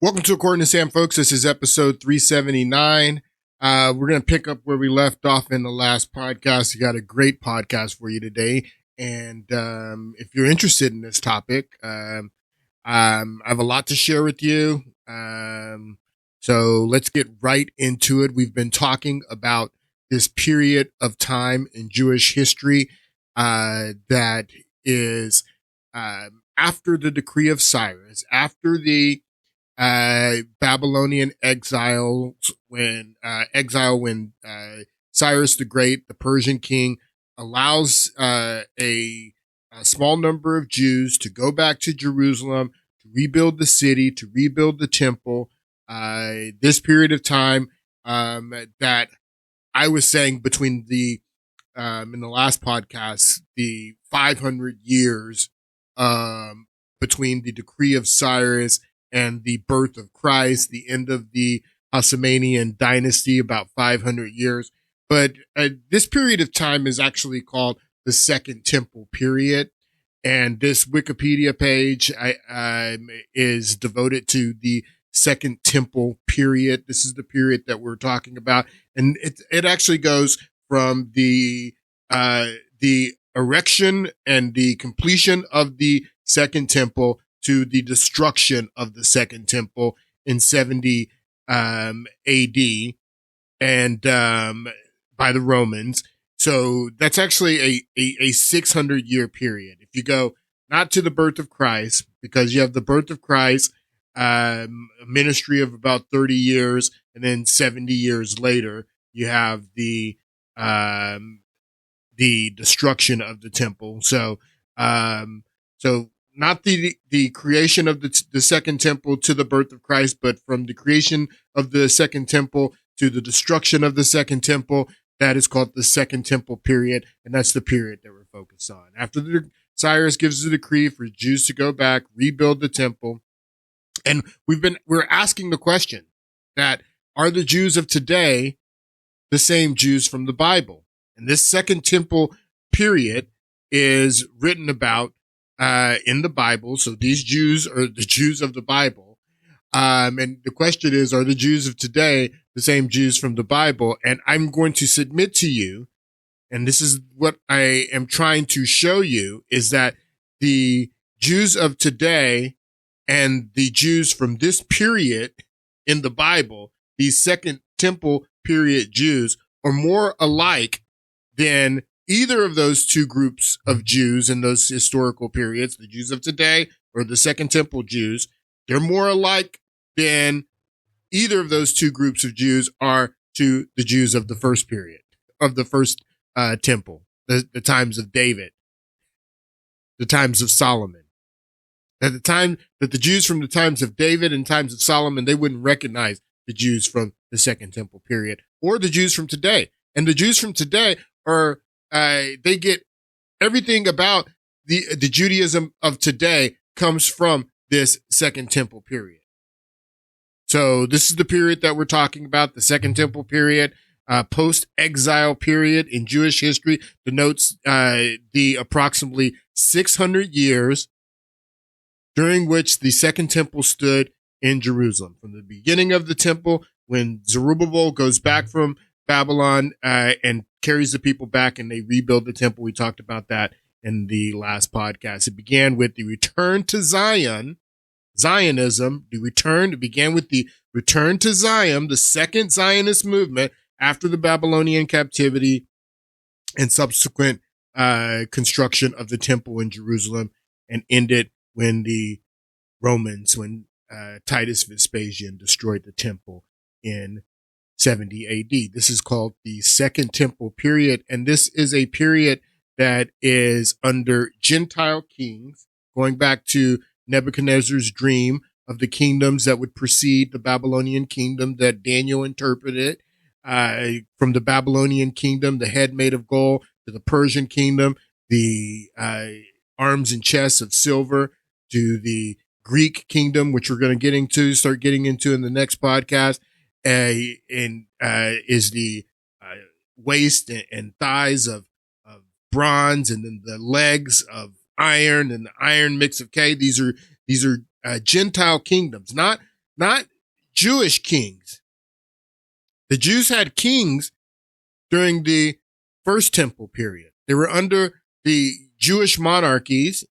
Welcome to According to Sam, folks. This is episode 379. We're going to pick up where we left off in the last podcast. We got a great podcast for you today. And if you're interested in this topic, I have a lot to share with you. So let's get right into it. We've been talking about this period of time in Jewish history that is after the decree of Cyrus, after the Babylonian exile, when Cyrus the Great, the Persian king, allows a small number of Jews to go back to Jerusalem, to rebuild the city, to rebuild the temple. This period of time that I was saying between the in the last podcast, the 500 years between the decree of Cyrus and the birth of Christ, the end of the Hasmonean dynasty, about 500 years. But this period of time is actually called the Second Temple period. And this Wikipedia page is devoted to the Second Temple period. This is the period that we're talking about. And it actually goes from the erection and the completion of the Second Temple to the destruction of the Second Temple in 70 AD and by the Romans. So that's actually a 600-year period. If you go not to the birth of Christ, because you have the birth of Christ, a ministry of about 30 years, and then 70 years later, you have the destruction of the temple. So not the creation of the Second Temple to the birth of Christ, but from the creation of the Second Temple to the destruction of the Second Temple, that is called the Second Temple period, and that's the period that we're focused on. After Cyrus gives the decree for Jews to go back, rebuild the temple, and we're asking the question that are the Jews of today the same Jews from the Bible? And this Second Temple period is written about in the Bible. So these Jews are the Jews of the Bible. And the question is, are the Jews of today the same Jews from the Bible? And I'm going to submit to you, and this is what I am trying to show you, is that the Jews of today and the Jews from this period in the Bible, these Second Temple period Jews, are more alike than either of those two groups of Jews in those historical periods, the Jews of today or the Second Temple Jews. They're more alike than either of those two groups of Jews are to the Jews of the first period, of the first temple, the times of David, the times of Solomon. At the time that the Jews from the times of David and times of Solomon, they wouldn't recognize the Jews from the Second Temple period or the Jews from today. And the Jews from today are they get everything about the Judaism of today comes from this Second Temple period. So this is the period that we're talking about, the Second Temple period, post-exile period in Jewish history, denotes the approximately 600 years during which the Second Temple stood in Jerusalem. From the beginning of the temple, when Zerubbabel goes back from Babylon and carries the people back and they rebuild the temple. We talked about that in the last podcast. It began with the return to Zion, Zionism. It began with the return to Zion, the second Zionist movement after the Babylonian captivity and subsequent construction of the temple in Jerusalem, and ended when the Romans, when Titus Vespasian destroyed the temple in 70 AD. This is called the Second Temple period, and this is a period that is under Gentile kings, going back to Nebuchadnezzar's dream of the kingdoms that would precede the Babylonian kingdom that Daniel interpreted. From the Babylonian kingdom, the head made of gold, to the Persian kingdom, the arms and chests of silver, to the Greek kingdom, which we're going to start getting into in the next podcast. Is the waist and thighs of bronze, and then the legs of iron, and the iron mix of clay. These are Gentile kingdoms, not not Jewish kings. The Jews had kings during the first temple period. They were under the Jewish monarchies,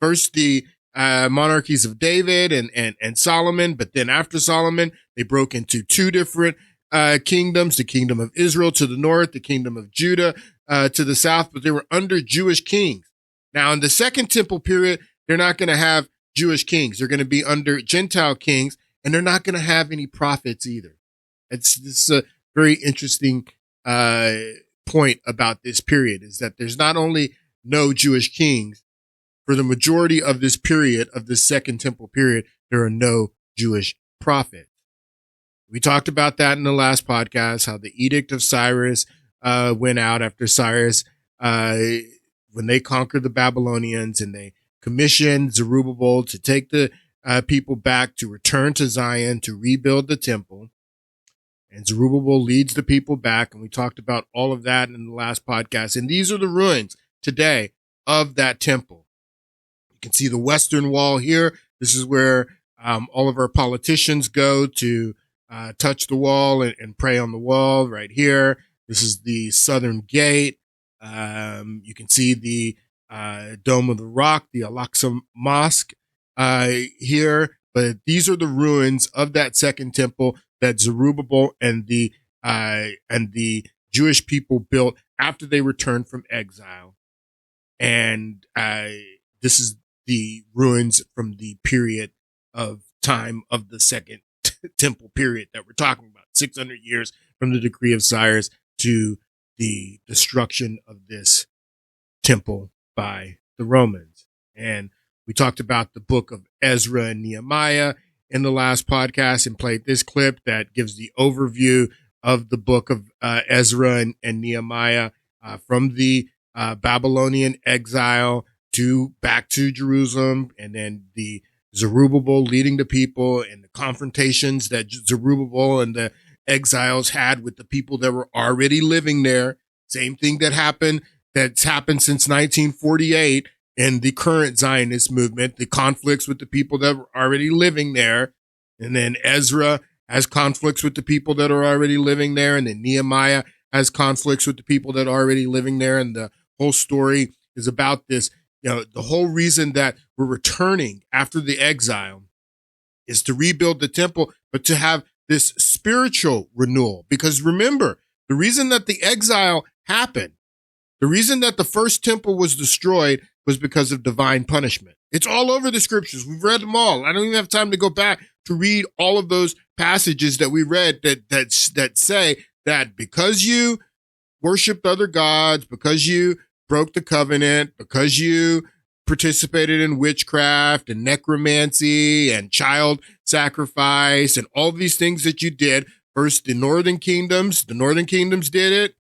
first the monarchies of David and Solomon, but then after Solomon, they broke into two different kingdoms, the kingdom of Israel to the north, the kingdom of Judah to the south, but they were under Jewish kings. Now, in the second temple period, they're not going to have Jewish kings. They're going to be under Gentile kings, and they're not going to have any prophets either. This is a very interesting point about this period, is that there's not only no Jewish kings, for the majority of this period, of this second temple period, there are no Jewish prophets. We talked about that in the last podcast, how the edict of Cyrus went out after Cyrus, when they conquered the Babylonians, and they commissioned Zerubbabel to take the people back, to return to Zion, to rebuild the temple. And Zerubbabel leads the people back, and we talked about all of that in the last podcast. And these are the ruins today of that temple. You can see the western wall here. This is where all of our politicians go to touch the wall and pray on the wall right here. This is the southern gate. You can see the Dome of the Rock, the Al-Aqsa Mosque here. But these are the ruins of that second temple that Zerubbabel and the Jewish people built after they returned from exile. And this is the ruins from the period of time of the second temple period that we're talking about, 600 years from the decree of Cyrus to the destruction of this temple by the Romans. And we talked about the book of Ezra and Nehemiah in the last podcast, and played this clip that gives the overview of the book of Ezra and Nehemiah from the Babylonian exile to back to Jerusalem, and then the Zerubbabel leading the people, and the confrontations that Zerubbabel and the exiles had with the people that were already living there. Same thing that's happened since 1948 in the current Zionist movement, the conflicts with the people that were already living there. And then Ezra has conflicts with the people that are already living there. And then Nehemiah has conflicts with the people that are already living there. And the whole story is about this. The whole reason that we're returning after the exile is to rebuild the temple, but to have this spiritual renewal. Because remember, the reason that the exile happened, the reason that the first temple was destroyed, was because of divine punishment. It's all over the scriptures. We've read them all. I don't even have time to go back to read all of those passages that we read that say that because you worshiped other gods, because you broke the covenant, because you participated in witchcraft and necromancy and child sacrifice and all these things that you did. First, the northern kingdoms did it.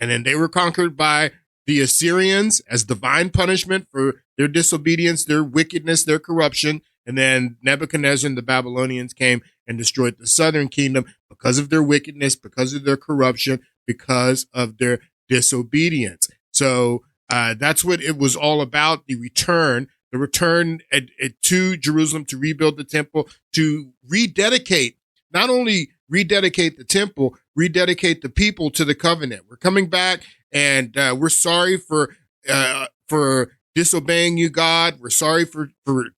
And then they were conquered by the Assyrians as divine punishment for their disobedience, their wickedness, their corruption. And then Nebuchadnezzar and the Babylonians came and destroyed the southern kingdom because of their wickedness, because of their corruption, because of their disobedience. So that's what it was all about, the return to Jerusalem to rebuild the temple, to rededicate, not only rededicate the temple, rededicate the people to the covenant. We're coming back, and we're sorry for disobeying you, God. We're sorry for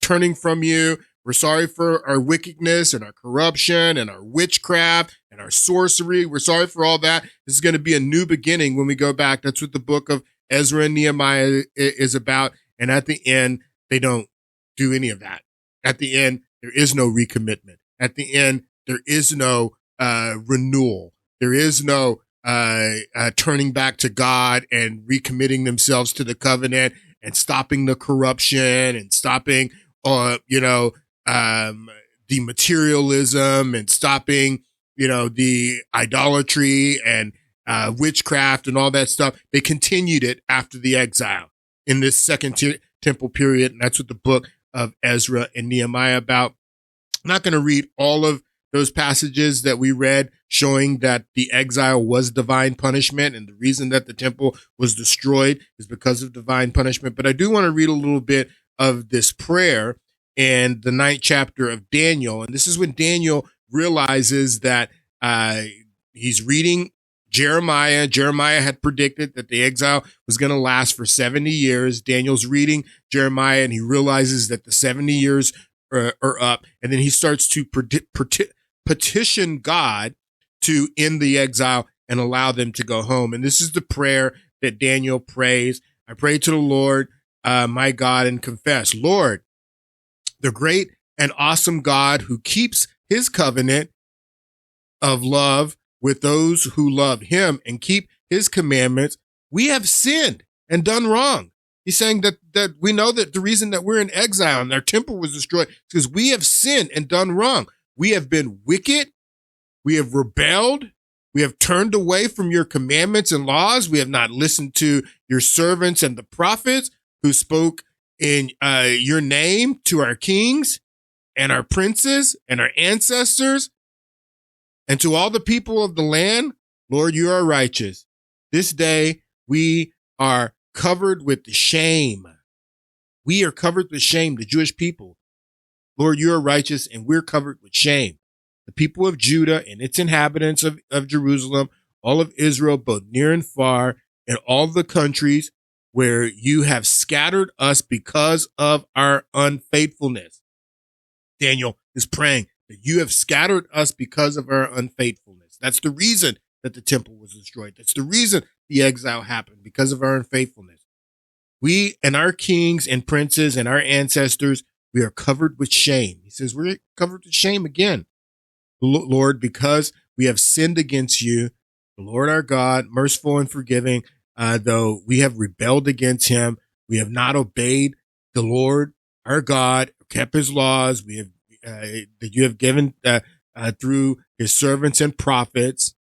turning from you. We're sorry for our wickedness and our corruption and our witchcraft and our sorcery. We're sorry for all that. This is going to be a new beginning when we go back. That's what the book of Ezra and Nehemiah is about. And at the end, they don't do any of that. At the end, there is no recommitment. At the end, there is no renewal. There is no turning back to God and recommitting themselves to the covenant and stopping the corruption and stopping, the materialism and stopping, the idolatry and witchcraft and all that stuff. They continued it after the exile in this second temple period. And that's what the book of Ezra and Nehemiah about. I'm not going to read all of those passages that we read showing that the exile was divine punishment, and the reason that the temple was destroyed is because of divine punishment. But I do want to read a little bit of this prayer in the 9th chapter of Daniel. And this is when Daniel realizes that he's reading Jeremiah. Jeremiah had predicted that the exile was going to last for 70 years. Daniel's reading Jeremiah, and he realizes that the 70 years are up. And then he starts to petition God to end the exile and allow them to go home. And this is the prayer that Daniel prays. I pray to the Lord, my God, and confess, Lord, the great and awesome God who keeps his covenant of love with those who love him and keep his commandments, we have sinned and done wrong. He's saying that we know that the reason that we're in exile and our temple was destroyed is because we have sinned and done wrong. We have been wicked. We have rebelled. We have turned away from your commandments and laws. We have not listened to your servants and the prophets who spoke in your name to our kings and our princes and our ancestors. And to all the people of the land, Lord, you are righteous. This day we are covered with shame. We are covered with shame, the Jewish people. Lord, you are righteous, and we're covered with shame. The people of Judah and its inhabitants of Jerusalem, all of Israel, both near and far, and all the countries where you have scattered us because of our unfaithfulness. Daniel is praying that you have scattered us because of our unfaithfulness. That's the reason that the temple was destroyed. That's the reason the exile happened, because of our unfaithfulness. We and our kings and princes and our ancestors, we are covered with shame. He says we're covered with shame again, Lord, because we have sinned against you, the Lord our God, merciful and forgiving, though we have rebelled against him. We have not obeyed the Lord our God, kept his laws. We have that you have given through his servants and prophets.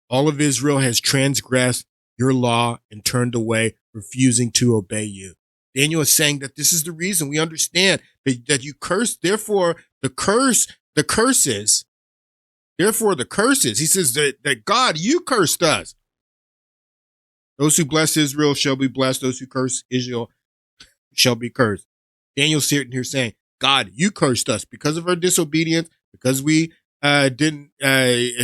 All of Israel has transgressed your law and turned away, refusing to obey you. Daniel is saying that this is the reason. We understand that you cursed. Therefore, the curses. Therefore, the curses. He says that God, you cursed us. Those who bless Israel shall be blessed. Those who curse Israel shall be cursed. Daniel's sitting here saying, God, you cursed us because of our disobedience, because we didn't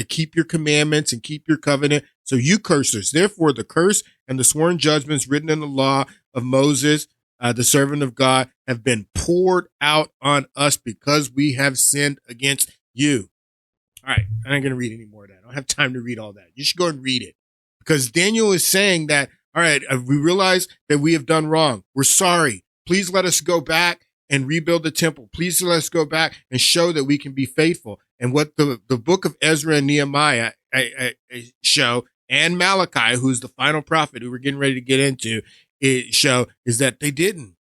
keep your commandments and keep your covenant. So you cursed us. Therefore, the curse and the sworn judgments written in the law of Moses, the servant of God, have been poured out on us because we have sinned against you. All right, I'm not going to read any more of that. I don't have time to read all that. You should go and read it, because Daniel is saying that, all right, we realize that we have done wrong. We're sorry. Please let us go back and rebuild the temple. Please let us go back and show that we can be faithful. And what the book of Ezra and Nehemiah show, and Malachi, who's the final prophet who we're getting ready to get into, show is that they didn't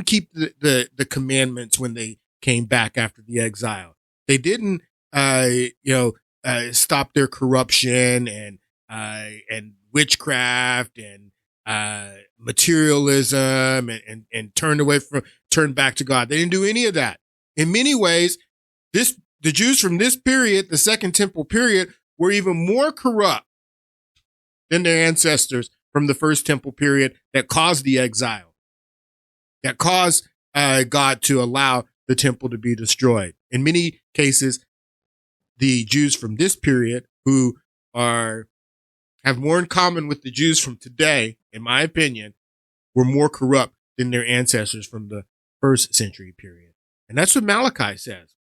keep the commandments when they came back after the exile. They didn't stop their corruption and witchcraft and materialism and turned back to God. They didn't do any of that. In many ways, the Jews from this period, the Second Temple period, were even more corrupt than their ancestors from the First Temple period that caused the exile, that caused God to allow the temple to be destroyed. In many cases, the Jews from this period, who have more in common with the Jews from today, in my opinion, were more corrupt than their ancestors from the first century period. And that's what Malachi says.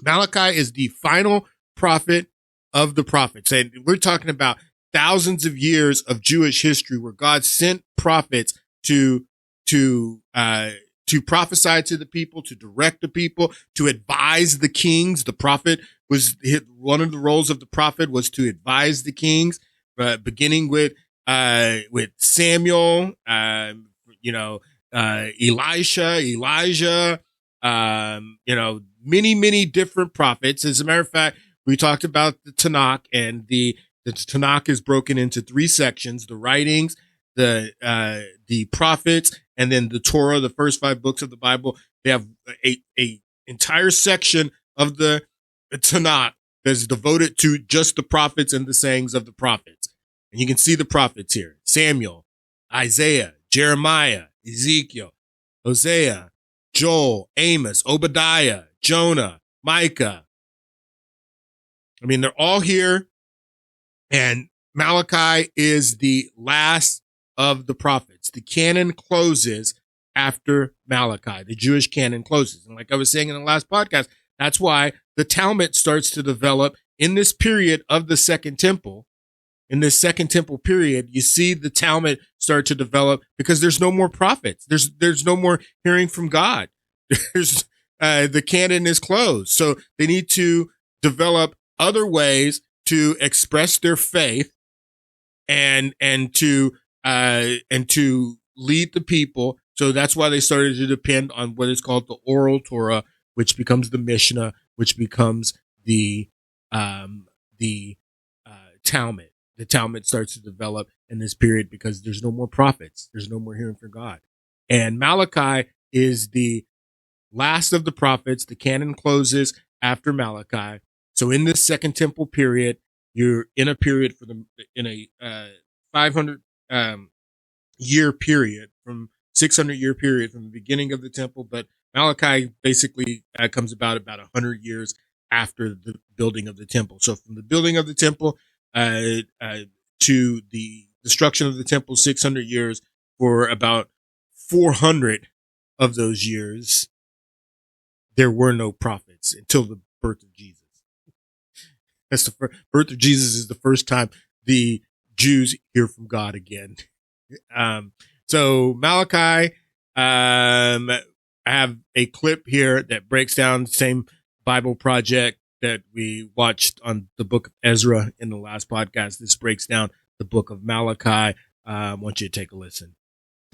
Malachi is the final prophet of the prophets. And we're talking about thousands of years of Jewish history where God sent prophets to prophesy to the people, to direct the people, to advise the kings. The prophet one of the roles of the prophet was to advise the kings, beginning with Samuel, Elisha, Elijah, many different prophets. As a matter of fact, we talked about the Tanakh, and the Tanakh is broken into three sections: the writings, the prophets, and then the Torah, the first 5 books of the Bible. They have a entire section of the Tanakh that's devoted to just the prophets and the sayings of the prophets. And you can see the prophets here: Samuel, Isaiah, Jeremiah, Ezekiel, Hosea, Joel, Amos, Obadiah, Jonah, Micah. I mean, they're all here. And Malachi is the last of the prophets. The canon closes after Malachi. The Jewish canon closes. And like I was saying in the last podcast, that's why the Talmud starts to develop in this period of the Second Temple. In this Second Temple period, you see the Talmud start to develop because there's no more prophets. There's no more hearing from God. The canon is closed. So they need to develop other ways to express their faith and to lead the people. So that's why they started to depend on what is called the oral Torah, which becomes the Mishnah, which becomes the Talmud. The Talmud starts to develop in this period because there's no more prophets. There's no more hearing from God. And Malachi is the last of the prophets. The canon closes after Malachi. So in this Second Temple period, you're in a period in a 500 year period, from 600 year period from the beginning of the temple. But Malachi basically comes about 100 years after the building of the temple. So from the building of the temple to the destruction of the temple, 600 years. For about 400 of those years, there were no prophets until the birth of Jesus. That's the birth of Jesus is the first time the Jews hear from God again. So Malachi, I have a clip here that breaks down the same Bible project that we watched on the book of Ezra in the last podcast. This breaks down the book of Malachi. I want you to take a listen.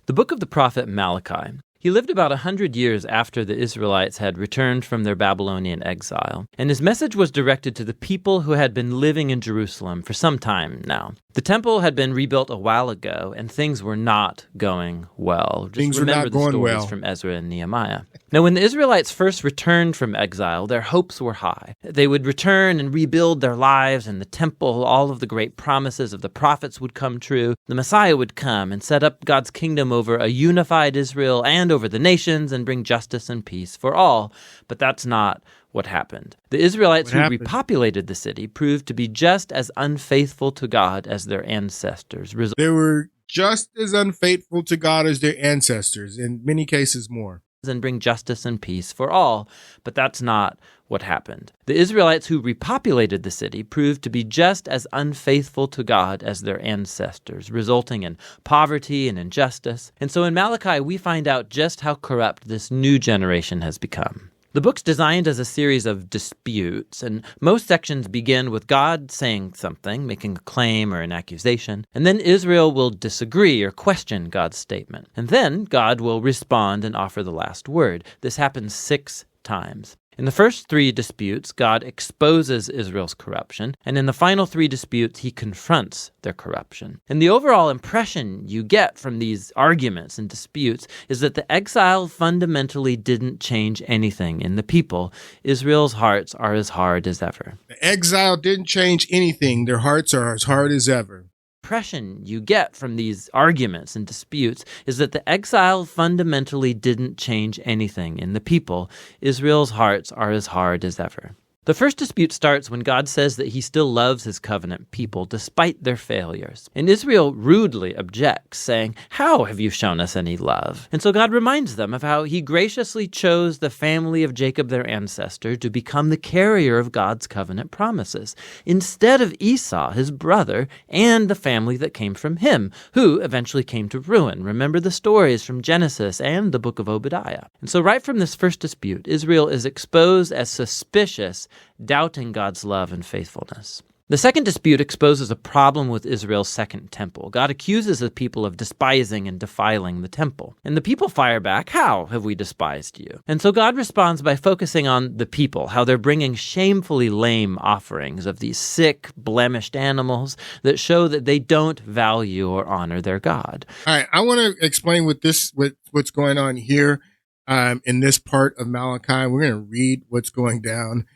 The book of the prophet Malachi. He lived about 100 years after the Israelites had returned from their Babylonian exile, and his message was directed to the people who had been living in Jerusalem for some time now. The temple had been rebuilt a while ago, and things were not going well. Things were not going well. Remember the stories from Ezra and Nehemiah. Now, when the Israelites first returned from exile, their hopes were high. They would return and rebuild their lives and the temple. All of the great promises of the prophets would come true. The Messiah would come and set up God's kingdom over a unified Israel and over the nations and bring justice and peace for all. But that's not what happened. The Israelites who repopulated the city proved to be just as unfaithful to God as their ancestors. They were just as unfaithful to God as their ancestors, in many cases more. And bring justice and peace for all. But that's not what happened. The Israelites who repopulated the city proved to be just as unfaithful to God as their ancestors, resulting in poverty and injustice. And so in Malachi, we find out just how corrupt this new generation has become. The book's designed as a series of disputes, and most sections begin with God saying something, making a claim or an accusation, and then Israel will disagree or question God's statement. And then God will respond and offer the last word. This happens 6 times. In the first 3 disputes, God exposes Israel's corruption, and in the final 3 disputes, he confronts their corruption. And the overall impression you get from these arguments and disputes is that the exile fundamentally didn't change anything in the people. Israel's hearts are as hard as ever. The exile didn't change anything. Their hearts are as hard as ever. Impression you get from these arguments and disputes is that the exile fundamentally didn't change anything in the people. Israel's hearts are as hard as ever. The first dispute starts when God says that he still loves his covenant people despite their failures. And Israel rudely objects, saying, "How have you shown us any love?" And so God reminds them of how he graciously chose the family of Jacob, their ancestor, to become the carrier of God's covenant promises, instead of Esau, his brother, and the family that came from him, who eventually came to ruin. Remember the stories from Genesis and the book of Obadiah. And so right from this first dispute, Israel is exposed as suspicious, doubting God's love and faithfulness. The second dispute exposes a problem with Israel's second temple. God accuses the people of despising and defiling the temple. And the people fire back, "How have we despised you?" And so God responds by focusing on the people, how they're bringing shamefully lame offerings of these sick, blemished animals that show that they don't value or honor their God. All right, I want to explain what's going on here in this part of Malachi. We're going to read what's going down.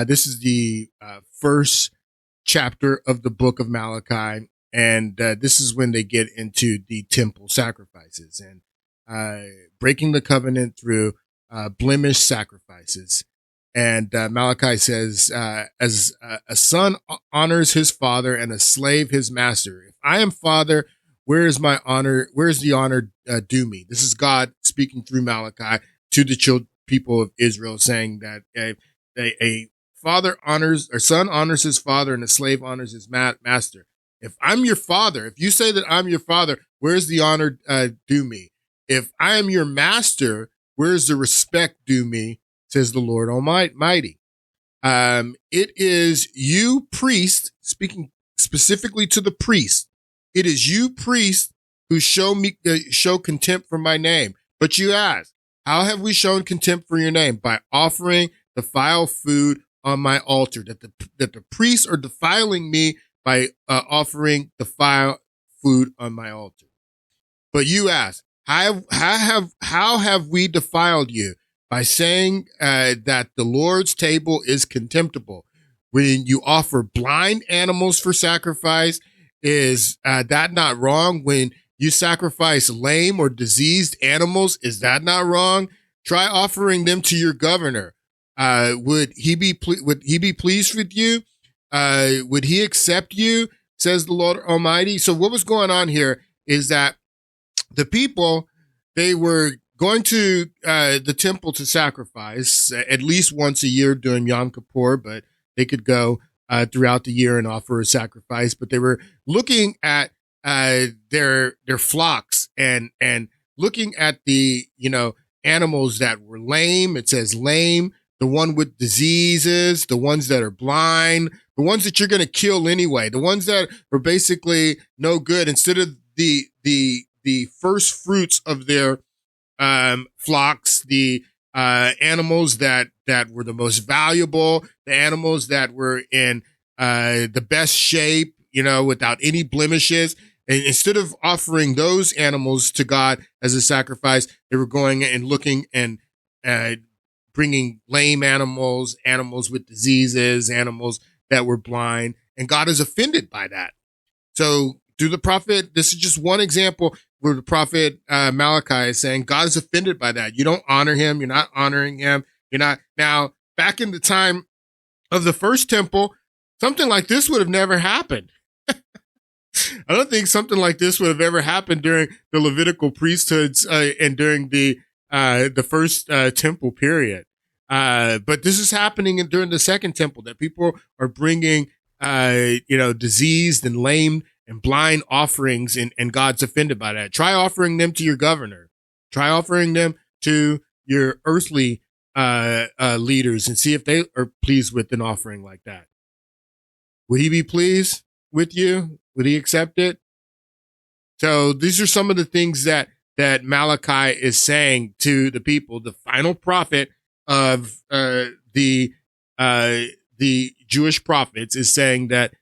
This is the first chapter of the book of Malachi, and this is when they get into the temple sacrifices and breaking the covenant through blemished sacrifices. And Malachi says, as a son honors his father and a slave his master. If I am father, where is my honor? Where is the honor due me? This is God speaking through Malachi to the people of Israel, saying that a father honors, or son honors his father and a slave honors his master. If I'm your father, if you say that I'm your father, where's the honor due me? If I am your master, where's the respect due me? Says the Lord Almighty. It is you, priest, speaking specifically to the priest. It is you, priest, who show contempt for my name. But you ask, how have we shown contempt for your name? By offering defiled food on my altar. That the priests are defiling me by offering defiled food on my altar. But you ask, how have we defiled you? By saying that the Lord's table is contemptible. When you offer blind animals for sacrifice, is that not wrong? When you sacrifice lame or diseased animals, is that not wrong? Try offering them to your governor. Would he be pleased with you? Would he accept you? Says the Lord Almighty. So what was going on here is that the people, they were going to the temple to sacrifice at least once a year during Yom Kippur, but they could go throughout the year and offer a sacrifice. But they were looking at their flocks and looking at the animals that were lame. It says lame, the one with diseases, the ones that are blind, the ones that you're going to kill anyway, the ones that are basically no good. Instead of the first fruits of their flocks, the animals that were the most valuable, the animals that were in the best shape, without any blemishes. And instead of offering those animals to God as a sacrifice, they were going and looking and bringing lame animals, animals with diseases, animals that were blind. And God is offended by that. So through the prophet, this is just one example where the prophet Malachi is saying God is offended by that. You don't honor him. You're not honoring him. You're not. Now, back in the time of the first temple, something like this would have never happened. I don't think something like this would have ever happened during the Levitical priesthoods and during the first temple period. But this is happening during the second temple, that people are bringing, diseased and lame and blind offerings, and God's offended by that. Try offering them to your governor. Try offering them to your earthly leaders and see if they are pleased with an offering like that. Would he be pleased with you? Would he accept it? So these are some of the things that Malachi is saying to the people. The final prophet of the Jewish prophets is saying that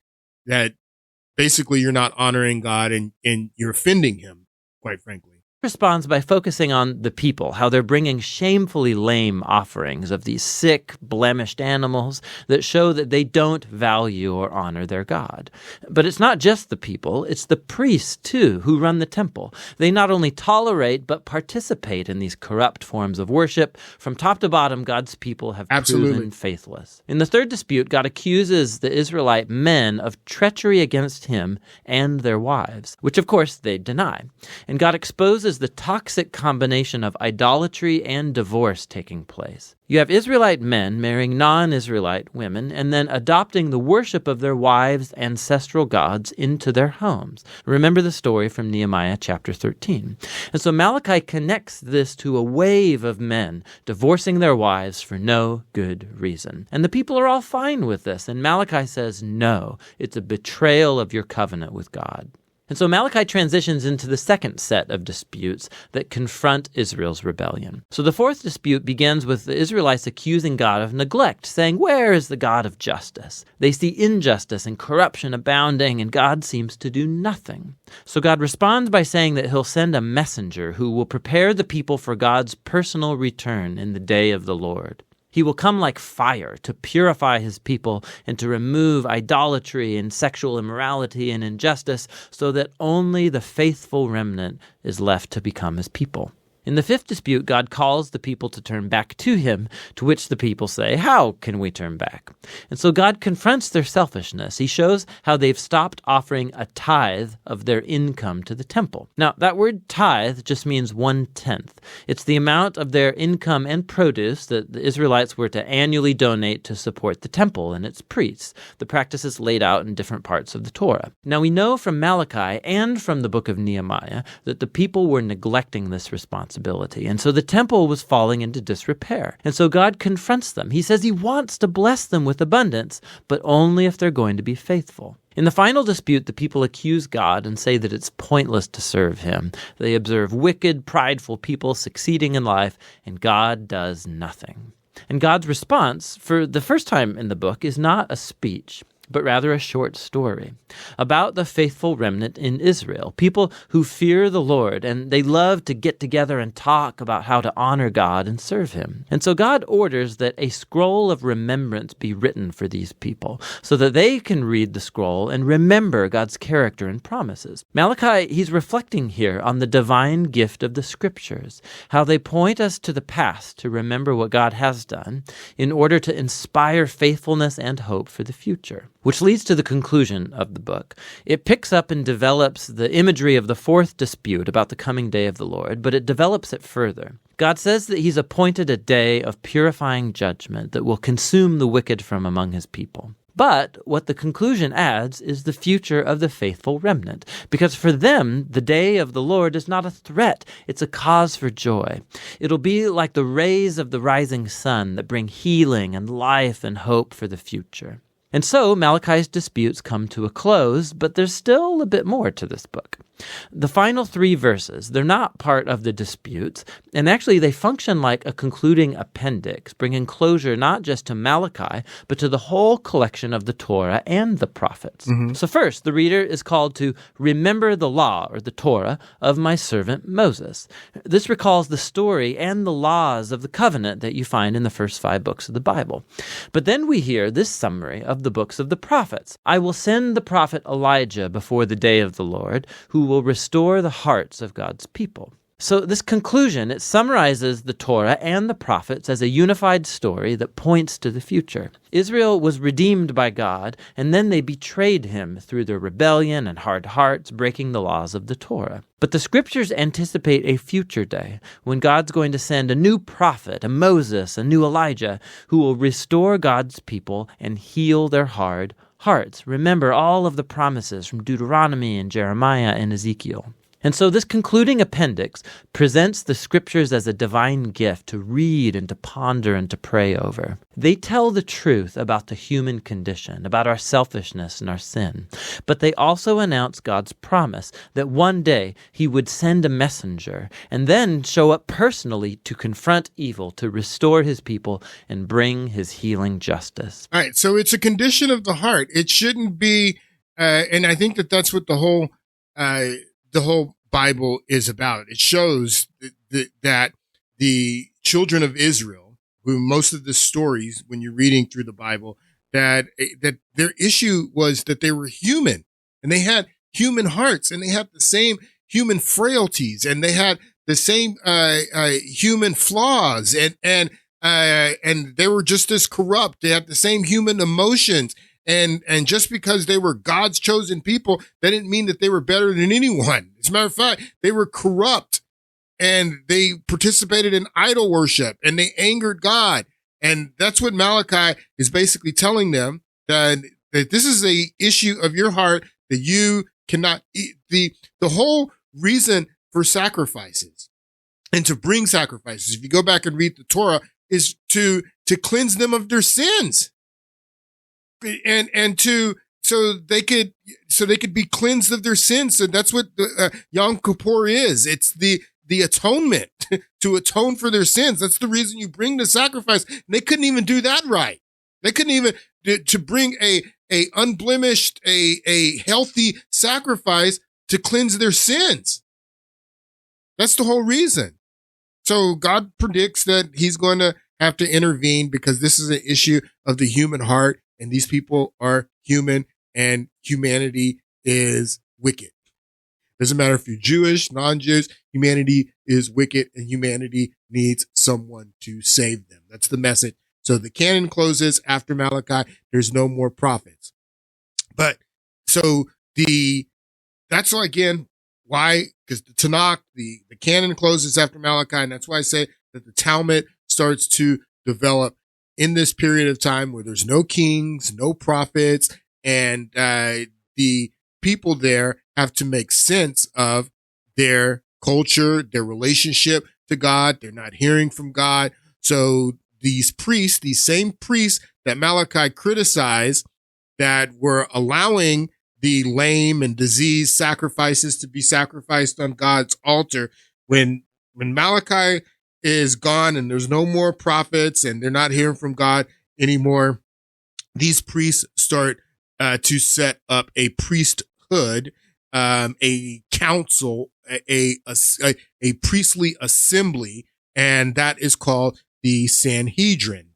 basically you're not honoring God and you're offending him, quite frankly. Responds by focusing on the people, how they're bringing shamefully lame offerings of these sick, blemished animals that show that they don't value or honor their God. But it's not just the people, it's the priests, too, who run the temple. They not only tolerate, but participate in these corrupt forms of worship. From top to bottom, God's people have proven faithless. In the third dispute, God accuses the Israelite men of treachery against him and their wives, which, of course, they deny. And God exposes the toxic combination of idolatry and divorce taking place. You have Israelite men marrying non-Israelite women and then adopting the worship of their wives' ancestral gods into their homes. Remember the story from Nehemiah chapter 13. And so Malachi connects this to a wave of men divorcing their wives for no good reason. And the people are all fine with this. And Malachi says, no, it's a betrayal of your covenant with God. And so Malachi transitions into the second set of disputes that confront Israel's rebellion. So the fourth dispute begins with the Israelites accusing God of neglect, saying, where is the God of justice? They see injustice and corruption abounding, and God seems to do nothing. So God responds by saying that he'll send a messenger who will prepare the people for God's personal return in the day of the Lord. He will come like fire to purify his people and to remove idolatry and sexual immorality and injustice so that only the faithful remnant is left to become his people. In the fifth dispute, God calls the people to turn back to him, to which the people say, "How can we turn back?" And so God confronts their selfishness. He shows how they've stopped offering a tithe of their income to the temple. Now, that word tithe just means 1/10. It's the amount of their income and produce that the Israelites were to annually donate to support the temple and its priests. The practice is laid out in different parts of the Torah. Now, we know from Malachi and from the book of Nehemiah that the people were neglecting this responsibility. And so the temple was falling into disrepair. And so God confronts them. He says he wants to bless them with abundance, but only if they're going to be faithful. In the final dispute, the people accuse God and say that it's pointless to serve him. They observe wicked, prideful people succeeding in life, and God does nothing. And God's response, for the first time in the book, is not a speech, but rather a short story about the faithful remnant in Israel, people who fear the Lord, and they love to get together and talk about how to honor God and serve him. And so God orders that a scroll of remembrance be written for these people so that they can read the scroll and remember God's character and promises. Malachi, he's reflecting here on the divine gift of the scriptures, how they point us to the past to remember what God has done in order to inspire faithfulness and hope for the future. Which leads to the conclusion of the book. It picks up and develops the imagery of the fourth dispute about the coming day of the Lord, but it develops it further. God says that he's appointed a day of purifying judgment that will consume the wicked from among his people. But what the conclusion adds is the future of the faithful remnant, because for them, the day of the Lord is not a threat, it's a cause for joy. It'll be like the rays of the rising sun that bring healing and life and hope for the future. And so Malachi's disputes come to a close, but there's still a bit more to this book. The final 3 verses, they're not part of the disputes, and actually they function like a concluding appendix, bringing closure not just to Malachi, but to the whole collection of the Torah and the prophets. So first, the reader is called to remember the law, or the Torah, of my servant Moses. This recalls the story and the laws of the covenant that you find in the first 5 books of the Bible. But then we hear this summary of the books of the prophets. I will send the prophet Elijah before the day of the Lord, who will restore the hearts of God's people. So this conclusion, it summarizes the Torah and the prophets as a unified story that points to the future. Israel was redeemed by God, and then they betrayed him through their rebellion and hard hearts, breaking the laws of the Torah. But the scriptures anticipate a future day when God's going to send a new prophet, a Moses, a new Elijah, who will restore God's people and heal their hard hearts. Remember all of the promises from Deuteronomy and Jeremiah and Ezekiel. And so this concluding appendix presents the scriptures as a divine gift to read and to ponder and to pray over. They tell the truth about the human condition, about our selfishness and our sin. But they also announce God's promise that one day he would send a messenger and then show up personally to confront evil, to restore his people and bring his healing justice. All right, so it's a condition of the heart. It shouldn't be, and I think that that's what the whole Bible is about. It shows that the children of Israel, who most of the stories, when you're reading through the Bible, that their issue was that they were human and they had human hearts and they had the same human frailties and they had the same human flaws and they were just as corrupt. They had the same human emotions. And just because they were God's chosen people, that didn't mean that they were better than anyone. As a matter of fact, they were corrupt and they participated in idol worship and they angered God. And that's what Malachi is basically telling them, that this is a issue of your heart, that you cannot eat. The whole reason for sacrifices and to bring sacrifices, if you go back and read the Torah, is to cleanse them of their sins. And so they could be cleansed of their sins. So that's what Yom Kippur is. It's the atonement to atone for their sins. That's the reason you bring the sacrifice. And they couldn't even do that right. They couldn't even to bring a unblemished, a healthy sacrifice to cleanse their sins. That's the whole reason. So God predicts that he's going to have to intervene because this is an issue of the human heart. And these people are human and humanity is wicked. Doesn't matter if you're Jewish, non-Jews, humanity is wicked and humanity needs someone to save them. That's the message. So the canon closes after Malachi. There's no more prophets. But so that's why, again, why? Because the Tanakh, the canon closes after Malachi. And that's why I say that the Talmud starts to develop in this period of time where there's no kings, no prophets, and the people there have to make sense of their culture, their relationship to God. They're not hearing from God. So these priests, these same priests that Malachi criticized, that were allowing the lame and diseased sacrifices to be sacrificed on God's altar, when Malachi is gone and there's no more prophets and they're not hearing from God anymore, these priests start to set up a priesthood, a council, a priestly assembly, and that is called the Sanhedrin.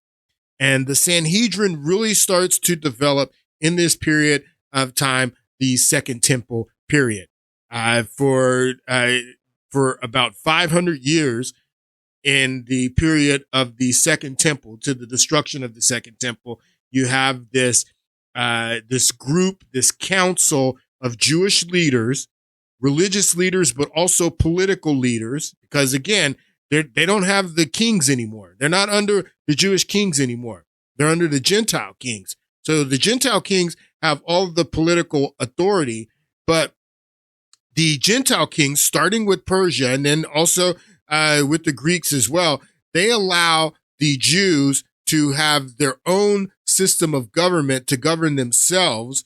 And the Sanhedrin really starts to develop in this period of time, the Second Temple period. For about 500 years, in the period of the Second Temple to the destruction of the Second Temple, you have this group, this council of Jewish leaders, religious leaders, but also political leaders, because again, they don't have the kings anymore. They're not under the Jewish kings anymore. They're under the Gentile kings. So the Gentile kings have all the political authority, but the Gentile kings, starting with Persia and then also with the Greeks as well, they allow the Jews to have their own system of government to govern themselves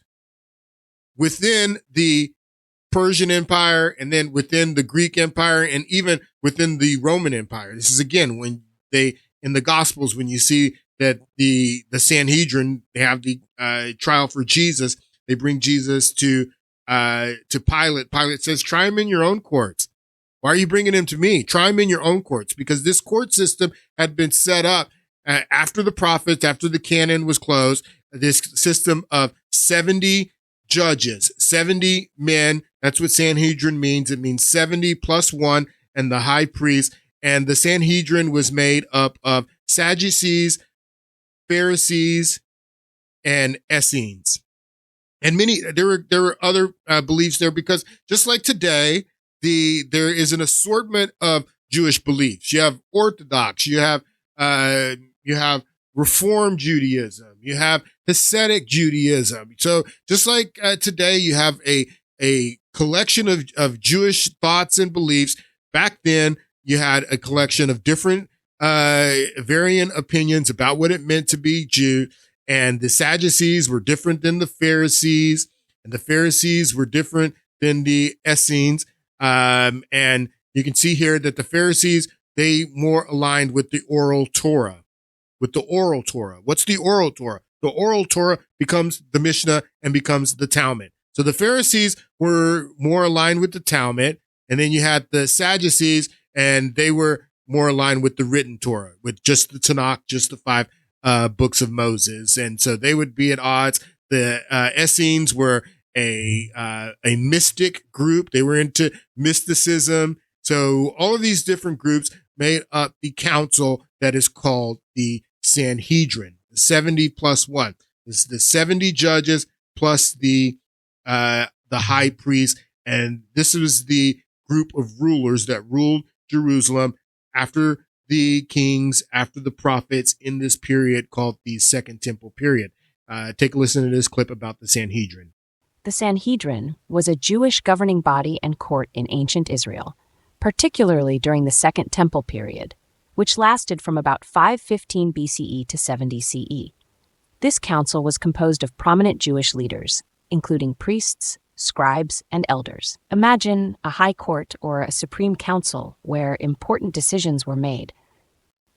within the Persian Empire and then within the Greek Empire and even within the Roman Empire. This is again when in the Gospels, when you see that the Sanhedrin, they have the trial for Jesus, they bring Jesus to Pilate. Pilate says, "Try him in your own courts. Why are you bringing him to me? Try him in your own courts," because this court system had been set up after the prophets, after the canon was closed. This system of 70 judges, 70 men. That's what Sanhedrin means. It means 70 plus one and the high priest. And the Sanhedrin was made up of Sadducees, Pharisees, and Essenes. And there were other beliefs there, because just like today, there is an assortment of Jewish beliefs. You have Orthodox, you have Reform Judaism, you have Hasidic Judaism. So just like today, you have a collection of Jewish thoughts and beliefs. Back then, you had a collection of different varying opinions about what it meant to be Jew. And the Sadducees were different than the Pharisees, and the Pharisees were different than the Essenes. And you can see here that the Pharisees, they more aligned with the oral Torah. What's the oral Torah? The oral Torah becomes the Mishnah and becomes the Talmud. So the Pharisees were more aligned with the Talmud, and then you had the Sadducees, and they were more aligned with the written Torah, with just the Tanakh, just the 5 books of Moses. And so they would be at odds. The Essenes were a mystic group. They were into mysticism. So all of these different groups made up the council that is called the Sanhedrin, the 70 plus 1. This is the 70 judges plus the high priest. And this was the group of rulers that ruled Jerusalem after the kings, after the prophets, in this period called the Second Temple period. Take a listen to this clip about the Sanhedrin. The Sanhedrin was a Jewish governing body and court in ancient Israel, particularly during the Second Temple period, which lasted from about 515 BCE to 70 CE. This council was composed of prominent Jewish leaders, including priests, scribes, and elders. Imagine a high court or a supreme council where important decisions were made.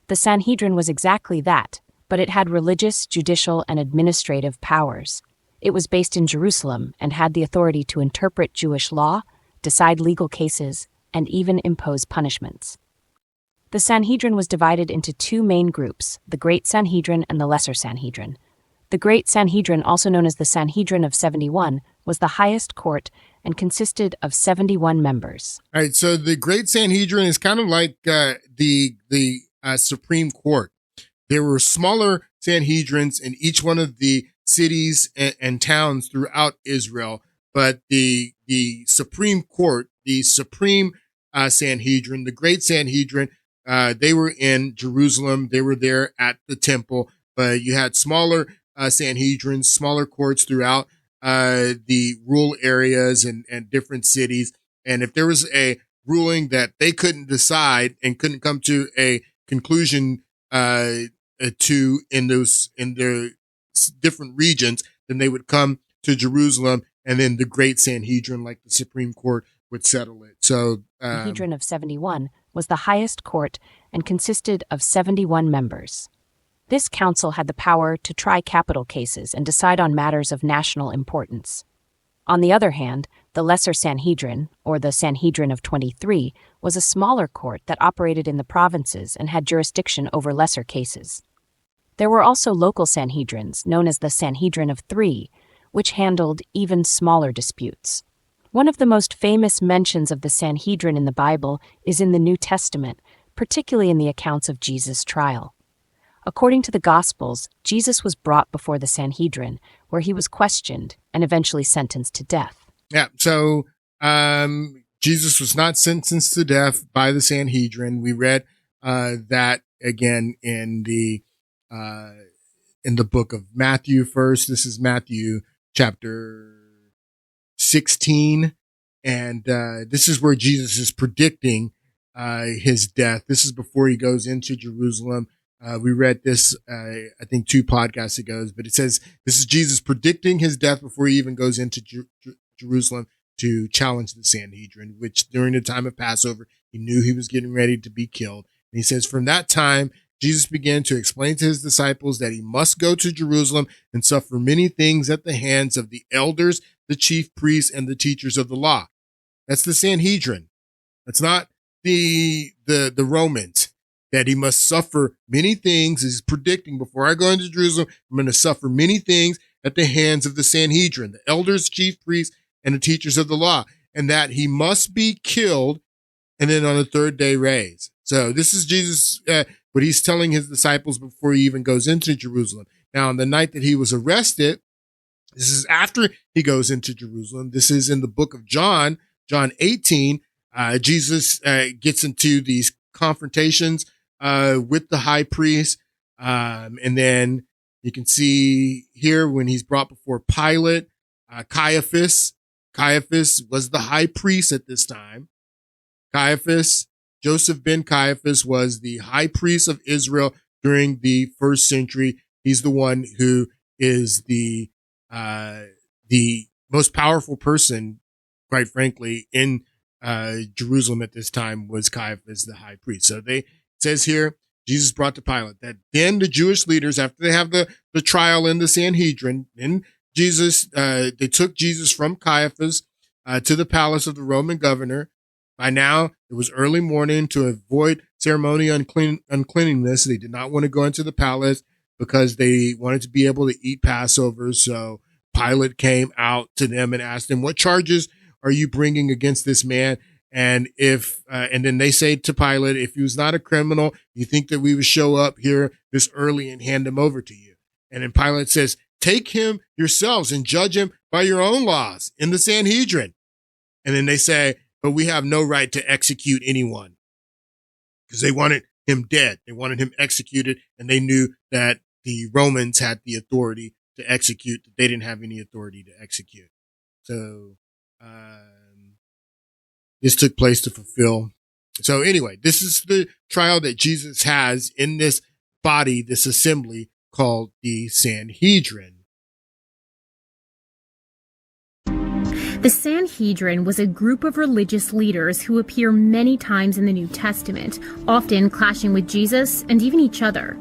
The Sanhedrin was exactly that, but it had religious, judicial, and administrative powers. It was based in Jerusalem and had the authority to interpret Jewish law, decide legal cases, and even impose punishments. The Sanhedrin was divided into 2 main groups, the Great Sanhedrin and the Lesser Sanhedrin. The Great Sanhedrin, also known as the Sanhedrin of 71, was the highest court and consisted of 71 members. All right, so the Great Sanhedrin is kind of like the Supreme Court. There were smaller Sanhedrins in each one of the cities and towns throughout Israel, but the Supreme Court, the Supreme Sanhedrin, the Great Sanhedrin, they were in Jerusalem. They were there at the temple, but you had smaller Sanhedrins, smaller courts throughout the rural areas and different cities. And if there was a ruling that they couldn't decide and couldn't come to a conclusion to in their different regions, then they would come to Jerusalem, and then the Great Sanhedrin, like the Supreme Court, would settle it. So the Sanhedrin of 71 was the highest court and consisted of 71 members. This council had the power to try capital cases and decide on matters of national importance. On the other hand, the Lesser Sanhedrin, or the Sanhedrin of 23, was a smaller court that operated in the provinces and had jurisdiction over lesser cases. There were also local Sanhedrins, known as the Sanhedrin of 3, which handled even smaller disputes. One of the most famous mentions of the Sanhedrin in the Bible is in the New Testament, particularly in the accounts of Jesus' trial. According to the Gospels, Jesus was brought before the Sanhedrin, where he was questioned and eventually sentenced to death. Yeah, so Jesus was not sentenced to death by the Sanhedrin. We read that again in the book of Matthew first. This is Matthew chapter 16, and this is where Jesus is predicting his death. This is before he goes into Jerusalem. We read this, I think 2 podcasts ago, but it says this is Jesus predicting his death before he even goes into Jerusalem to challenge the Sanhedrin, which during the time of Passover, he knew he was getting ready to be killed. And he says, from that time, Jesus began to explain to his disciples that he must go to Jerusalem and suffer many things at the hands of the elders, the chief priests, and the teachers of the law. That's the Sanhedrin. That's not the Romans. That he must suffer many things. He's predicting, before I go into Jerusalem, I'm going to suffer many things at the hands of the Sanhedrin, the elders, chief priests, and the teachers of the law, and that he must be killed and then on the third day raised. So this is Jesus, what he's telling his disciples before he even goes into Jerusalem. Now, on the night that he was arrested, this is after he goes into Jerusalem. This is in the book of John 18. Jesus gets into these confrontations with the high priest. And then you can see here when he's brought before Pilate, Caiaphas was the high priest at this time. Joseph ben Caiaphas was the high priest of Israel during the first century. He's the one who is the most powerful person, quite frankly, in Jerusalem at this time was Caiaphas, the high priest. So it says here, Jesus brought to Pilate that then the Jewish leaders, after they have the trial in the Sanhedrin, then they took Jesus from Caiaphas to the palace of the Roman governor. By now, it was early morning. To avoid ceremonial uncleanness, they did not want to go into the palace because they wanted to be able to eat Passover. So Pilate came out to them and asked them, what charges are you bringing against this man? And and then they say to Pilate, if he was not a criminal, you think that we would show up here this early and hand him over to you? And then Pilate says, take him yourselves and judge him by your own laws in the Sanhedrin. And then they say, but we have no right to execute anyone, because they wanted him dead. They wanted him executed. And they knew that the Romans had the authority to execute, that they didn't have any authority to execute. So, this took place to fulfill. So anyway, this is the trial that Jesus has in this body, this assembly called the Sanhedrin. The Sanhedrin was a group of religious leaders who appear many times in the New Testament, often clashing with Jesus and even each other.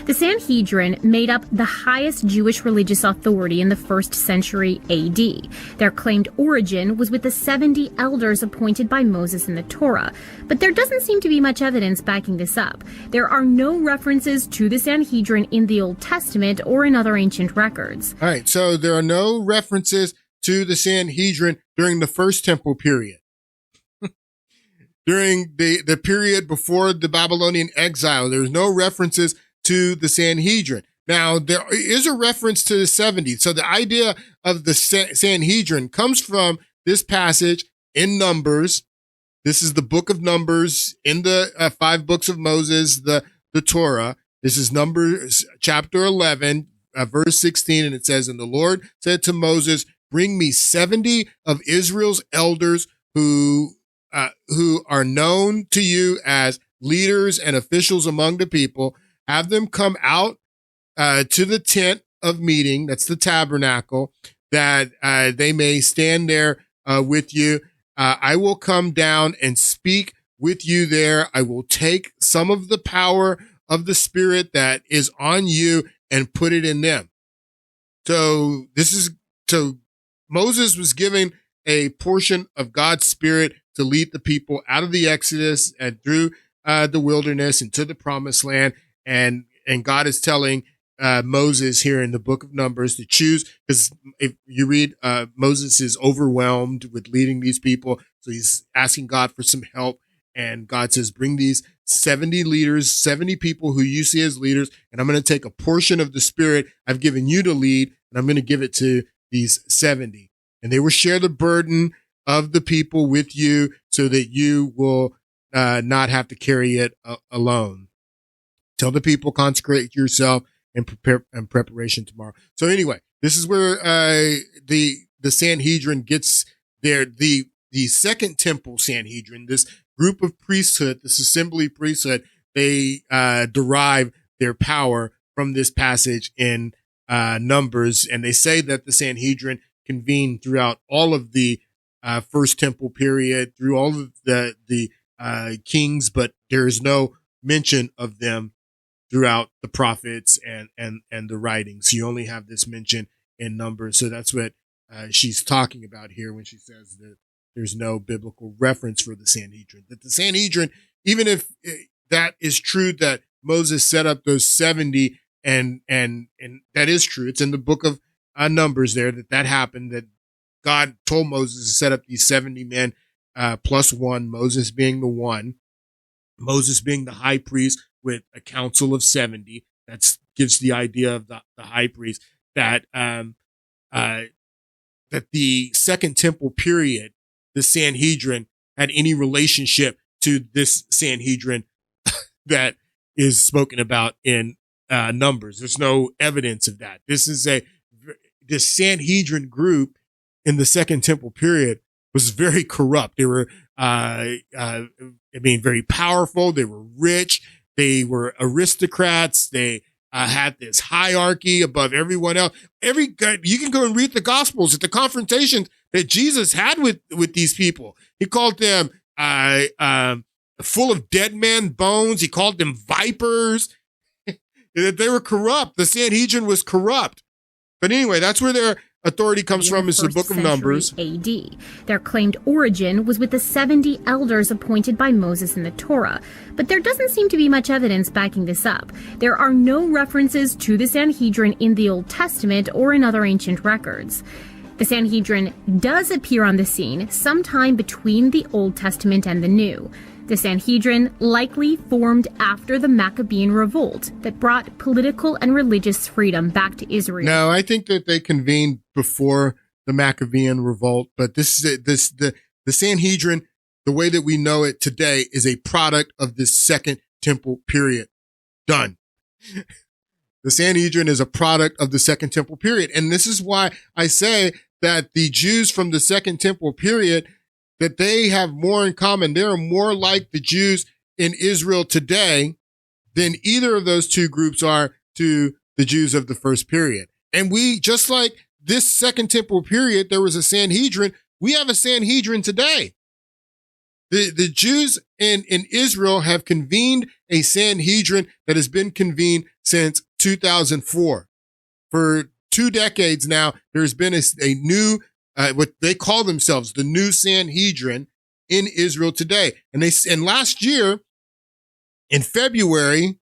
The Sanhedrin made up the highest Jewish religious authority in the 1st century AD. Their claimed origin was with the 70 elders appointed by Moses in the Torah, but there doesn't seem to be much evidence backing this up. There are no references to the Sanhedrin in the Old Testament or in other ancient records. All right, so there are no references to the Sanhedrin during the first temple period. During the period before the Babylonian exile, there's no references to the Sanhedrin. Now, there is a reference to the 70. So the idea of the Sanhedrin comes from this passage in Numbers. This is the book of Numbers in the 5 books of Moses, the Torah. This is Numbers chapter 11, verse 16, and it says, "And the Lord said to Moses, bring me 70 of Israel's elders who are known to you as leaders and officials among the people. Have them come out to the tent of meeting," that's the tabernacle, "that they may stand there with you. I will come down and speak with you there. I will take some of the power of the Spirit that is on you and put it in them." So Moses was given a portion of God's Spirit to lead the people out of the Exodus and through the wilderness into the promised land. And God is telling Moses here in the book of Numbers to choose, because if you read, Moses is overwhelmed with leading these people. So he's asking God for some help. And God says, bring these 70 leaders, 70 people who you see as leaders, and I'm going to take a portion of the Spirit I've given you to lead, and I'm going to give it to these 70. And they will share the burden of the people with you so that you will not have to carry it alone. Tell the people, consecrate yourself and prepare in preparation tomorrow. So anyway, this is where the Sanhedrin gets there. The second temple Sanhedrin, this group of priesthood, this assembly priesthood, they derive their power from this passage in Numbers. And they say that the Sanhedrin convened throughout all of the first temple period, through all of the kings, but there is no mention of them throughout the prophets and the writings. You only have this mention in Numbers. So that's what she's talking about here when she says that there's no biblical reference for the Sanhedrin. That the Sanhedrin, even if that is true, that Moses set up those 70, and that is true. It's in the book of Numbers there that happened, that God told Moses to set up these 70 men, plus one, Moses being the one, Moses being the high priest with a council of 70. That gives the idea of the high priest, that the second temple period, the Sanhedrin had any relationship to this Sanhedrin that is spoken about in Numbers. There's no evidence of that. This Sanhedrin group in the second temple period was very corrupt. They were, very powerful. They were rich. They were aristocrats. They had this hierarchy above everyone else. You can go and read the Gospels at the confrontations that Jesus had with these people. He called them full of dead man bones. He called them vipers. They were corrupt. The Sanhedrin was corrupt. But anyway, that's where their authority comes from, is the book of Numbers. AD. Their claimed origin was with the 70 elders appointed by Moses in the Torah, but there doesn't seem to be much evidence backing this up. There are no references to the Sanhedrin in the Old Testament or in other ancient records. The Sanhedrin does appear on the scene sometime between the Old Testament and the New. The Sanhedrin likely formed after the Maccabean revolt that brought political and religious freedom back to Israel. No, I think that they convened before the Maccabean revolt, but the Sanhedrin, the way that we know it today, is a product of this second temple period. Done. The Sanhedrin is a product of the second temple period. And this is why I say that the Jews from the second temple period, that they have more in common. They are more like the Jews in Israel today than either of those two groups are to the Jews of the first period. And we, just like this second temple period, there was a Sanhedrin, we have a Sanhedrin today. The Jews in Israel have convened a Sanhedrin that has been convened since 2004. For 2 decades now, there's been a new what they call themselves, the new Sanhedrin in Israel today. And last year, in February,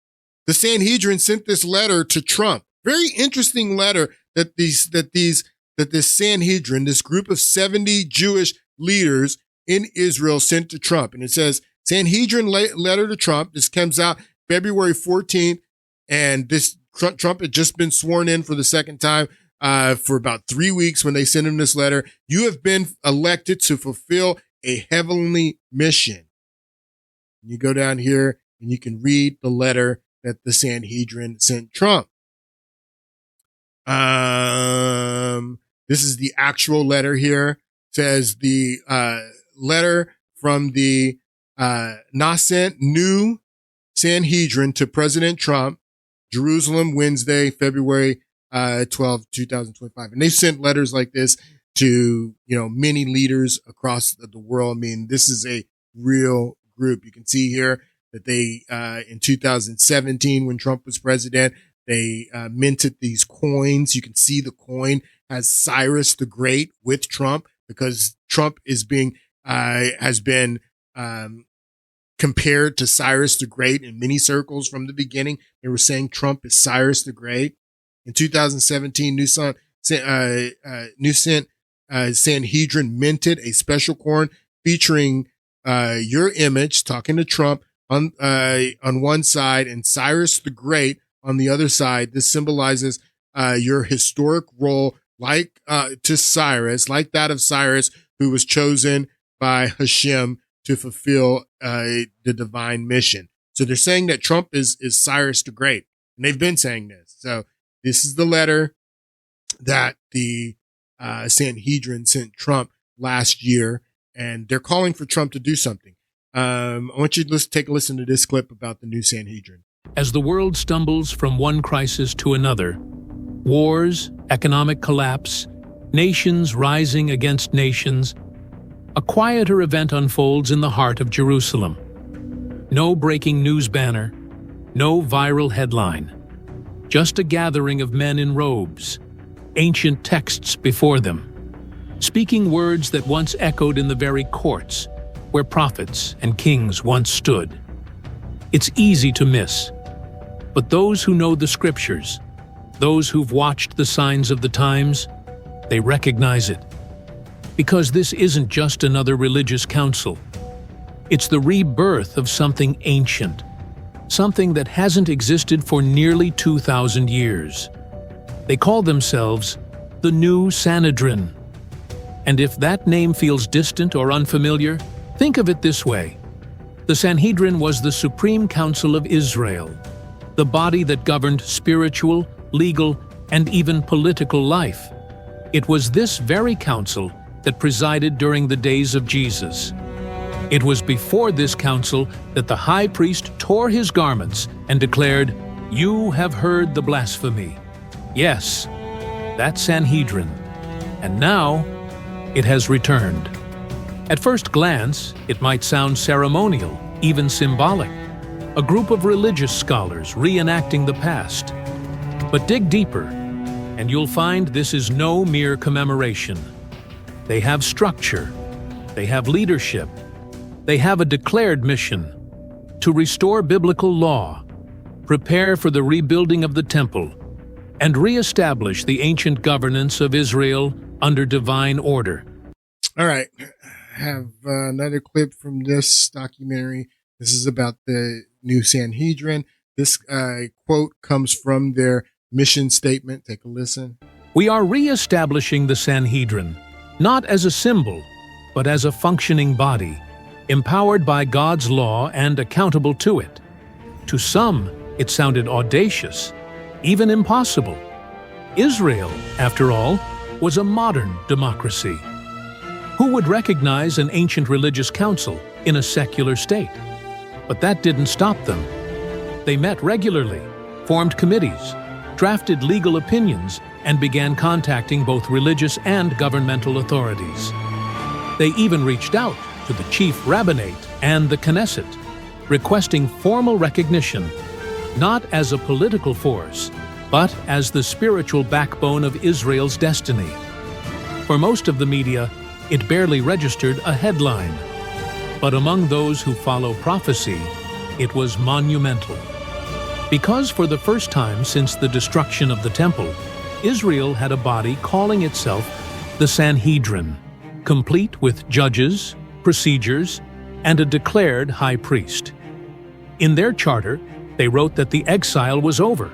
the Sanhedrin sent this letter to Trump. Very interesting letter that these that this Sanhedrin, this group of 70 Jewish leaders in Israel, sent to Trump. And it says, Sanhedrin letter to Trump. This comes out February 14th. And this Trump had just been sworn in for the second time for about 3 weeks when they sent him this letter. You have been elected to fulfill a heavenly mission. And you go down here and you can read the letter that the Sanhedrin sent Trump. This is the actual letter here. It says the letter from the Nascent Sanhedrin to President Trump, Jerusalem, Wednesday, February 12, 2025. And they've sent letters like this to, many leaders across the world. I mean, this is a real group. You can see here that they, in 2017, when Trump was president, they minted these coins. You can see the coin has Cyrus the Great with Trump, because Trump has been compared to Cyrus the Great in many circles from the beginning. They were saying Trump is Cyrus the Great. In 2017, Nascent Sanhedrin minted a special coin featuring your image talking to Trump on one side and Cyrus the Great on the other side. This symbolizes your historic role, like to Cyrus, like that of Cyrus, who was chosen by Hashem to fulfill the divine mission. So they're saying that Trump is Cyrus the Great, and they've been saying this. So this is the letter that the Sanhedrin sent Trump last year, and they're calling for Trump to do something. I want you to take a listen to this clip about the new Sanhedrin. As the world stumbles from one crisis to another, wars, economic collapse, nations rising against nations, a quieter event unfolds in the heart of Jerusalem. No breaking news banner, no viral headline, just a gathering of men in robes, ancient texts before them, speaking words that once echoed in the very courts where prophets and kings once stood. It's easy to miss, but those who know the scriptures, those who've watched the signs of the times, they recognize it. Because this isn't just another religious council. It's the rebirth of something ancient, something that hasn't existed for nearly 2,000 years. They call themselves the New Sanhedrin. And if that name feels distant or unfamiliar, think of it this way. The Sanhedrin was the supreme council of Israel, the body that governed spiritual, legal, and even political life. It was this very council that presided during the days of Jesus. It was before this council that the high priest tore his garments and declared, "You have heard the blasphemy." Yes, that Sanhedrin. And now, it has returned. At first glance, it might sound ceremonial, even symbolic. A group of religious scholars reenacting the past. But dig deeper, and you'll find this is no mere commemoration. They have structure, they have leadership, they have a declared mission to restore biblical law, prepare for the rebuilding of the temple, and reestablish the ancient governance of Israel under divine order. All right, I have another clip from this documentary. This is about the new Sanhedrin. This quote comes from their mission statement. Take a listen. We are reestablishing the Sanhedrin, not as a symbol, but as a functioning body, empowered by God's law and accountable to it. To some, it sounded audacious, even impossible. Israel, after all, was a modern democracy. Who would recognize an ancient religious council in a secular state? But that didn't stop them. They met regularly, formed committees, drafted legal opinions, and began contacting both religious and governmental authorities. They even reached out to the chief rabbinate and the Knesset, requesting formal recognition, not as a political force, but as the spiritual backbone of Israel's destiny. For most of the media, it barely registered a headline. But among those who follow prophecy, it was monumental. Because for the first time since the destruction of the temple, Israel had a body calling itself the Sanhedrin, complete with judges, procedures, and a declared high priest. In their charter, they wrote that the exile was over,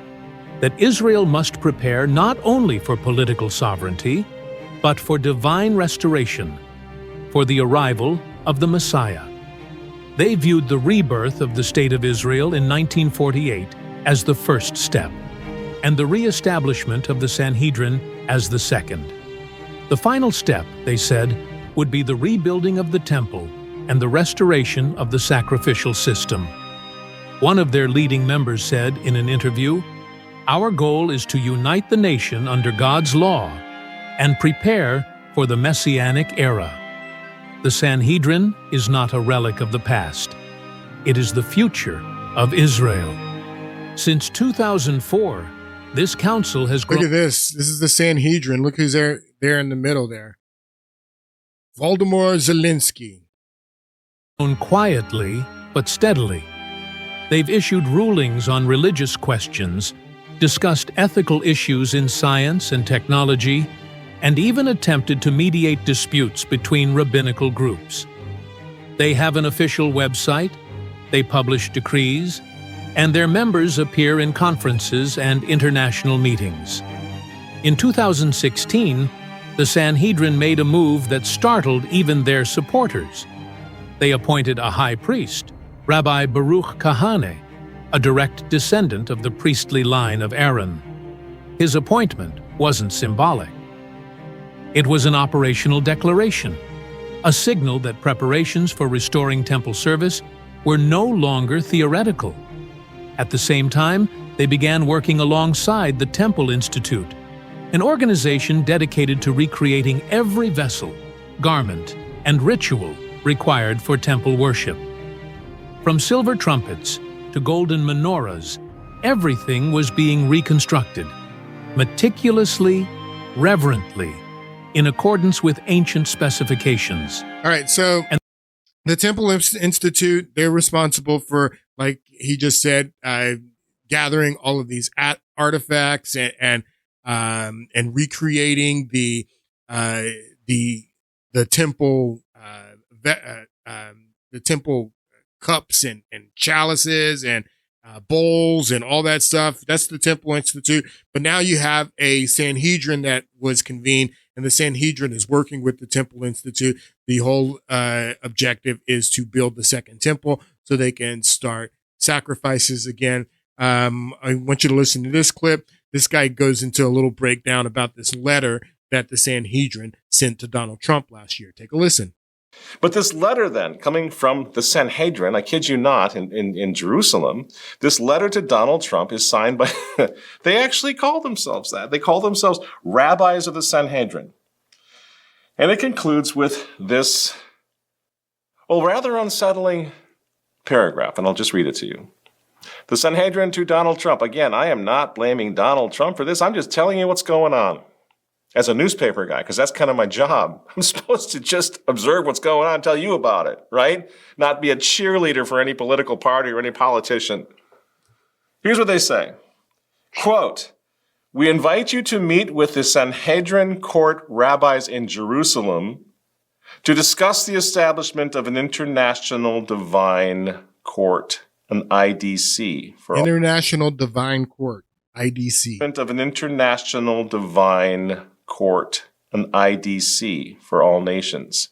that Israel must prepare not only for political sovereignty, but for divine restoration, for the arrival of the Messiah. They viewed the rebirth of the State of Israel in 1948 as the first step, and the re-establishment of the Sanhedrin as the second. The final step, they said, would be the rebuilding of the temple and the restoration of the sacrificial system. One of their leading members said in an interview, "Our goal is to unite the nation under God's law and prepare for the Messianic era." The Sanhedrin is not a relic of the past. It is the future of Israel. Since 2004, this council has grown. Look at this. This is the Sanhedrin. Look who's there in the middle there. Volodymyr Zelensky. Quietly but steadily. They've issued rulings on religious questions, discussed ethical issues in science and technology, and even attempted to mediate disputes between rabbinical groups. They have an official website, they publish decrees, and their members appear in conferences and international meetings. In 2016, the Sanhedrin made a move that startled even their supporters. They appointed a high priest, Rabbi Baruch Kahane, a direct descendant of the priestly line of Aaron. His appointment wasn't symbolic. It was an operational declaration, a signal that preparations for restoring temple service were no longer theoretical. At the same time, they began working alongside the Temple Institute, an organization dedicated to recreating every vessel, garment, and ritual required for temple worship. From silver trumpets to golden menorahs, everything was being reconstructed, meticulously, reverently, in accordance with ancient specifications. All right, so the Temple Institute, they're responsible for, like he just said, gathering all of these artifacts and recreating the temple the temple cups and chalices and bowls and all that stuff. That's the Temple Institute. But now you have a Sanhedrin that was convened, and the Sanhedrin is working with the Temple Institute. The whole objective is to build the second temple so they can start sacrifices again. I want you to listen to this clip. This guy goes into a little breakdown about this letter that the Sanhedrin sent to Donald Trump last year. Take a listen. But this letter then, coming from the Sanhedrin, I kid you not, in Jerusalem, this letter to Donald Trump is signed by, they actually call themselves that. They call themselves rabbis of the Sanhedrin. And it concludes with this, rather unsettling paragraph, and I'll just read it to you. The Sanhedrin to Donald Trump. Again, I am not blaming Donald Trump for this. I'm just telling you what's going on. As a newspaper guy, because that's kind of my job. I'm supposed to just observe what's going on and tell you about it, right? Not be a cheerleader for any political party or any politician. Here's what they say. Quote, "We invite you to meet with the Sanhedrin court rabbis in Jerusalem to discuss the establishment of an international divine court, an IDC. International Divine Court, IDC. Of an international divine court, an IDC for all nations.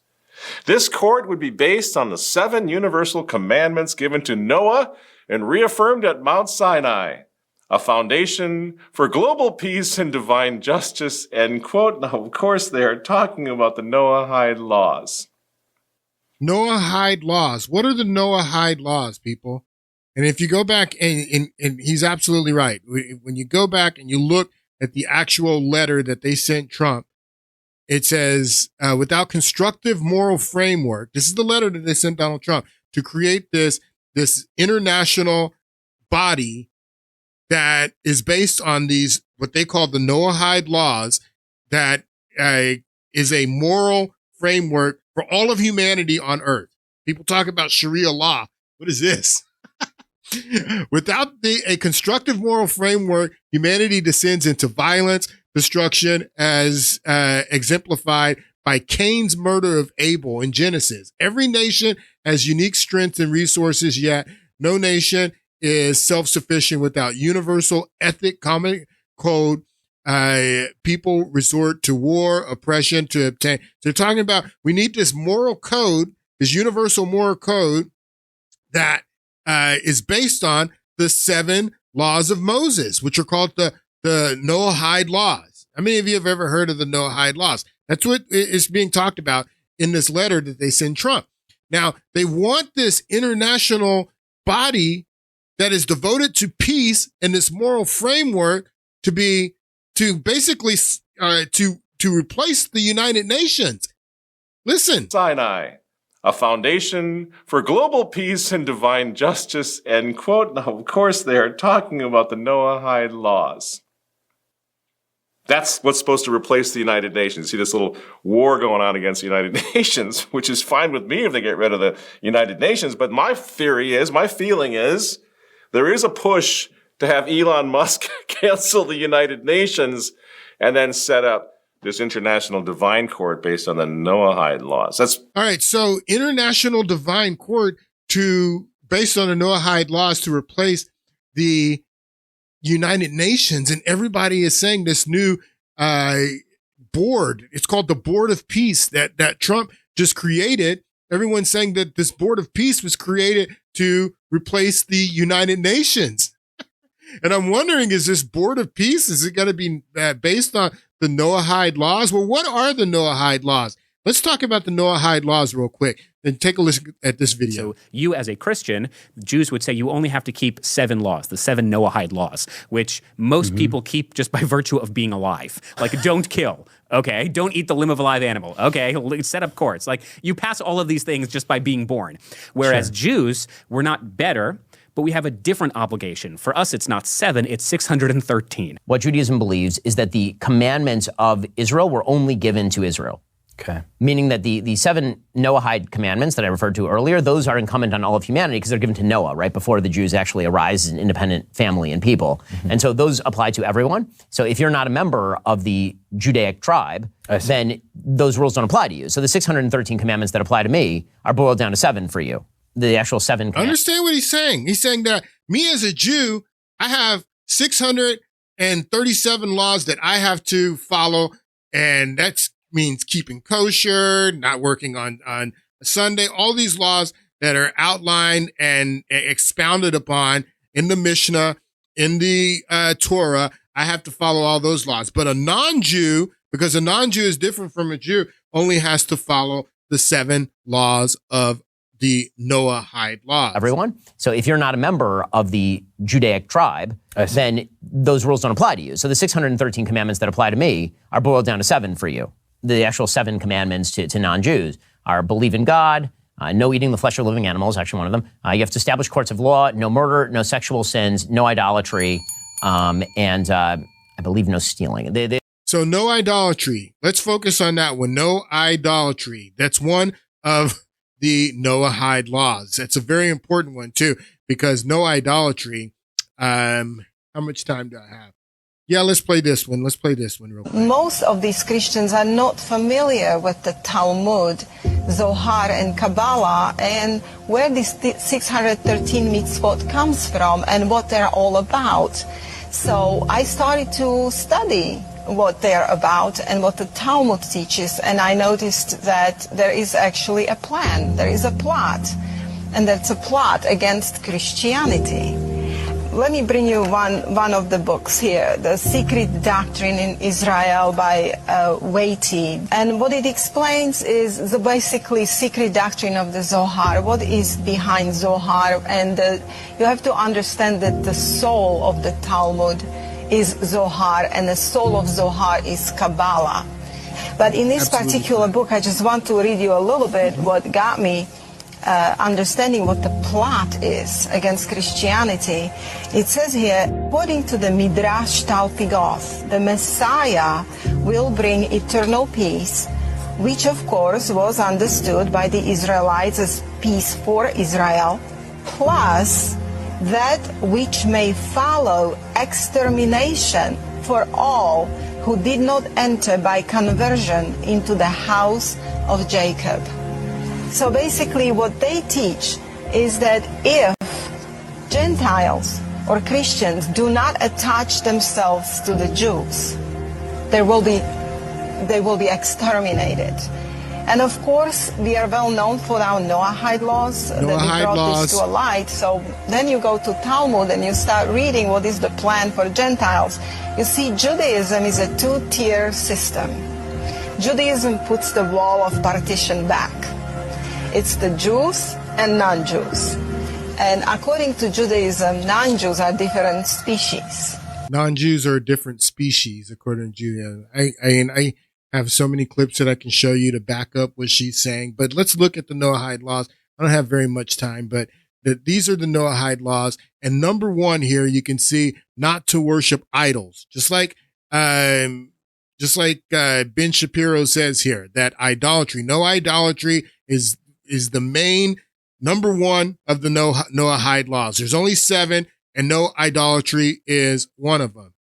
This court would be based on the 7 universal commandments given to Noah and reaffirmed at Mount Sinai, a foundation for global peace and divine justice," end quote. Now, of course, they are talking about the Noahide laws. Noahide laws. What are the Noahide laws, people? And if you go back, and he's absolutely right. When you go back and you look at the actual letter that they sent Trump, it says, without constructive moral framework, this is the letter that they sent Donald Trump, to create this international body that is based on these, what they call the Noahide laws, that is a moral framework for all of humanity on earth. People talk about Sharia law. What is this? Without a constructive moral framework, humanity descends into violence, destruction as exemplified by Cain's murder of Abel in Genesis. Every nation has unique strengths and resources, yet no nation is self-sufficient without universal ethic, common code. People resort to war, oppression to obtain. So they're talking about we need this moral code, this universal moral code that is based on the 7 laws of Moses, which are called the Noahide laws. How many of you have ever heard of the Noahide laws? That's what is being talked about in this letter that they send Trump. Now, they want this international body that is devoted to peace and this moral framework to basically replace the United Nations. Listen. Sinai, a foundation for global peace and divine justice, end quote. Now, of course, they are talking about the Noahide laws. That's what's supposed to replace the United Nations. See this little war going on against the United Nations, which is fine with me if they get rid of the United Nations. But my feeling is, there is a push to have Elon Musk cancel the United Nations and then set up this international divine court based on the Noahide laws. That's all right. So international divine court based on the Noahide laws to replace the United Nations, and everybody is saying this new board. It's called the Board of Peace that Trump just created. Everyone's saying that this Board of Peace was created to replace the United Nations. And I'm wondering, is this Board of Peace, is it going to be based on the Noahide laws? Well, what are the Noahide laws? Let's talk about the Noahide laws real quick and take a listen at this video. So you as a Christian, Jews would say you only have to keep 7 laws, the 7 Noahide laws, which most people keep just by virtue of being alive. Like, don't kill, okay? Don't eat the limb of a live animal, okay? Set up courts. Like, you pass all of these things just by being born. Whereas Jews, we're not better, but we have a different obligation. For us, it's not 7, it's 613. What Judaism believes is that the commandments of Israel were only given to Israel. Okay. Meaning that the 7 Noahide commandments that I referred to earlier, those are incumbent on all of humanity because they're given to Noah, right, before the Jews actually arise as an independent family and people. Mm-hmm. And so those apply to everyone. So if you're not a member of the Judaic tribe, then those rules don't apply to you. So the 613 commandments that apply to me are boiled down to 7 for you. The actual 7 commandments. Understand what he's saying. He's saying that me as a Jew, I have 637 laws that I have to follow, and that's means keeping kosher, not working on Sunday, all these laws that are outlined and expounded upon in the Mishnah, in the Torah. I have to follow all those laws. But a non-Jew, because a non-Jew is different from a Jew, only has to follow the 7 laws of the Noahide laws. Everyone. So if you're not a member of the Judaic tribe, then those rules don't apply to you. So the 613 commandments that apply to me are boiled down to 7 for you. The actual 7 commandments to non-Jews are believe in God, no eating the flesh of living animals, actually one of them. You have to establish courts of law, no murder, no sexual sins, no idolatry, and I believe no stealing. So no idolatry. Let's focus on that one. No idolatry. That's one of the Noahide laws. That's a very important one too, because no idolatry. How much time do I have? Yeah, let's play this one. Let's play this one real quick. Most of these Christians are not familiar with the Talmud, Zohar, and Kabbalah, and where this 613 mitzvot comes from and what they're all about. So I started to study what they're about and what the Talmud teaches, and I noticed that there is actually a plan, there is a plot, and that's a plot against Christianity. Let me bring you one of the books here, The Secret Doctrine in Israel by Waiti. And what it explains is the basically secret doctrine of the Zohar, what is behind Zohar. And you have to understand that the soul of the Talmud is Zohar, and the soul of Zohar is Kabbalah. But in this particular book, I just want to read you a little bit what got me understanding what the plot is against Christianity. It says here, according to the Midrash Talpigoth, the Messiah will bring eternal peace, which of course was understood by the Israelites as peace for Israel, plus that which may follow extermination for all who did not enter by conversion into the house of Jacob. So basically what they teach is that if Gentiles or Christians do not attach themselves to the Jews, they will be exterminated. And of course, we are well known for our Noahide laws, that we brought this to a light. So then you go to Talmud and you start reading what is the plan for Gentiles. You see, Judaism is a two-tier system. Judaism puts the wall of partition back. It's the Jews and non-Jews. And according to Judaism, non-Jews are different species. Non-Jews are a different species, according to Judaism. I have so many clips that I can show you to back up what she's saying. But let's look at the Noahide laws. I don't have very much time, but these are the Noahide laws. And number one here, you can see not to worship idols. Just like Ben Shapiro says here, that idolatry, no idolatry is the main number one of the Noahide laws. There's only 7, and no idolatry is one of them.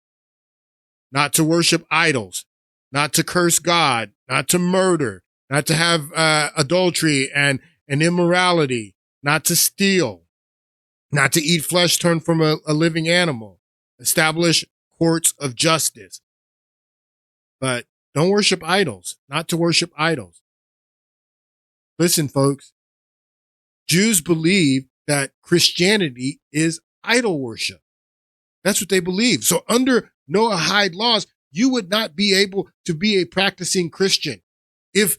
Not to worship idols, not to curse God, not to murder, not to have adultery and immorality, not to steal, not to eat flesh turned from a living animal, establish courts of justice. But don't worship idols, not to worship idols. Listen, folks, Jews believe that Christianity is idol worship. That's what they believe. So under Noahide laws, you would not be able to be a practicing Christian. If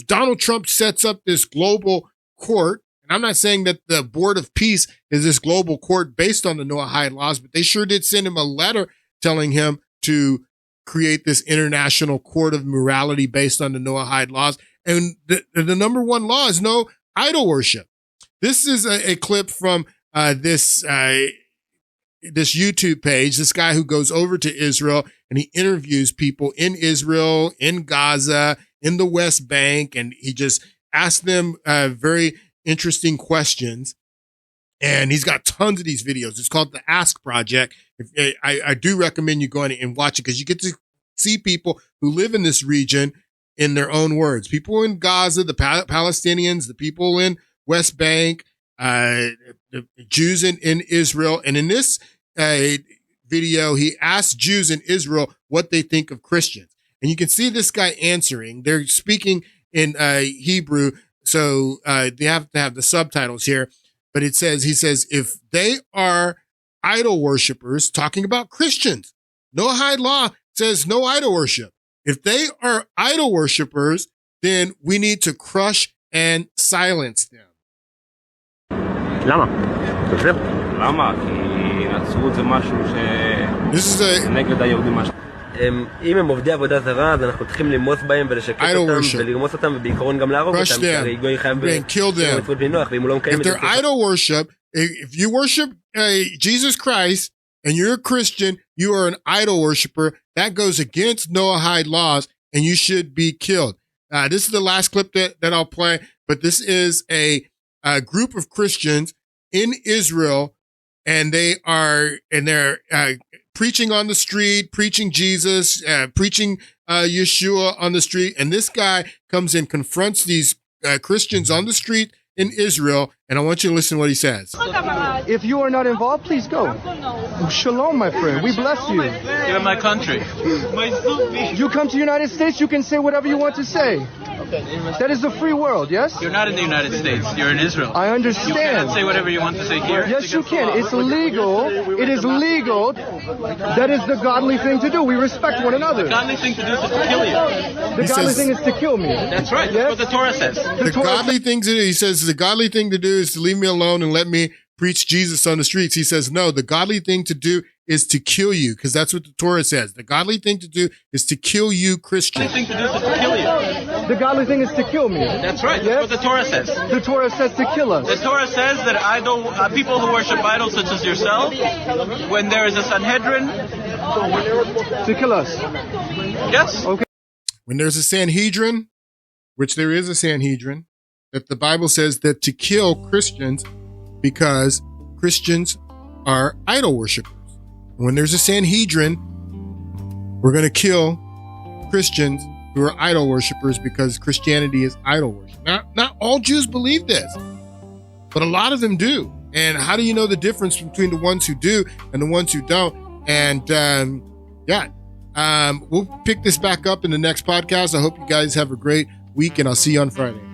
Donald Trump sets up this global court, and I'm not saying that the Board of Peace is this global court based on the Noahide laws, but they sure did send him a letter telling him to create this international court of morality based on the Noahide laws. And the number one law is no idol worship. This is a clip from this YouTube page, this guy who goes over to Israel and he interviews people in Israel, in Gaza, in the West Bank, and he just asks them very interesting questions. And he's got tons of these videos. It's called the Ask Project. I do recommend you going and watch it because you get to see people who live in this region in their own words. People in Gaza, the Palestinians, the people in West Bank, the Jews in Israel. And in this video, he asked Jews in Israel what they think of Christians. And you can see this guy answering. They're speaking in Hebrew, so they have to have the subtitles here. But he says, if they are idol worshipers, talking about Christians, Noahide law says no idol worship. If they are idol worshipers, then we need to crush and silence them. למה? תופר? למה? כי נצרות זה משהו נגד היהודים משהו. אם הם עובדי עבודה זרה, אז אנחנו צריכים למוס בהם ולשקט אותם ולרמוס אותם ובעיקרון גם להרוג אותם. כי גוי חייב במצוות בני נוח, ואם הוא לא מקיים את זה. If they're idol worship, if you worship Jesus Christ and you're a Christian, you are an idol worshiper. That goes against Noahide laws and you should be killed. This is the last clip that I'll play, but this is a group of Christians in Israel, and they're preaching on the street, preaching Jesus, preaching Yeshua on the street. And this guy comes and confronts these Christians on the street in Israel. And I want you to listen to what he says. If you are not involved, please go. Shalom, my friend. We bless you. You're in my country. You come to the United States, you can say whatever you want to say. That is the free world, yes? You're not in the United States. You're in Israel. I understand. You cannot say whatever you want to say here. Yes, you can. It's legal. It is legal. That is the godly thing to do. We respect one another. The godly thing to do is to kill you. The godly thing is to kill me. That's right. Yes? That's what the Torah says. The godly thing to do, he says, the godly thing to do is to leave me alone and let me preach Jesus on the streets. He says, no, the godly thing to do is to kill you, because that's what the Torah says. The godly thing to do is to kill you, Christian. The godly thing to do is to kill you. The godly thing is to kill me. That's right. Yes? That's what the Torah says. The Torah says to kill us. The Torah says that people who worship idols such as yourself, when there is a Sanhedrin, to kill us. Yes. Okay. When there's a Sanhedrin, which there is a Sanhedrin, that the Bible says that to kill Christians because Christians are idol worshipers. When there's a Sanhedrin, we're going to kill Christians who are idol worshipers because Christianity is idol worship. Not all Jews believe this, but a lot of them do. And how do you know the difference between the ones who do and the ones who don't? And we'll pick this back up in the next podcast. I hope you guys have a great week, and I'll see you on Friday.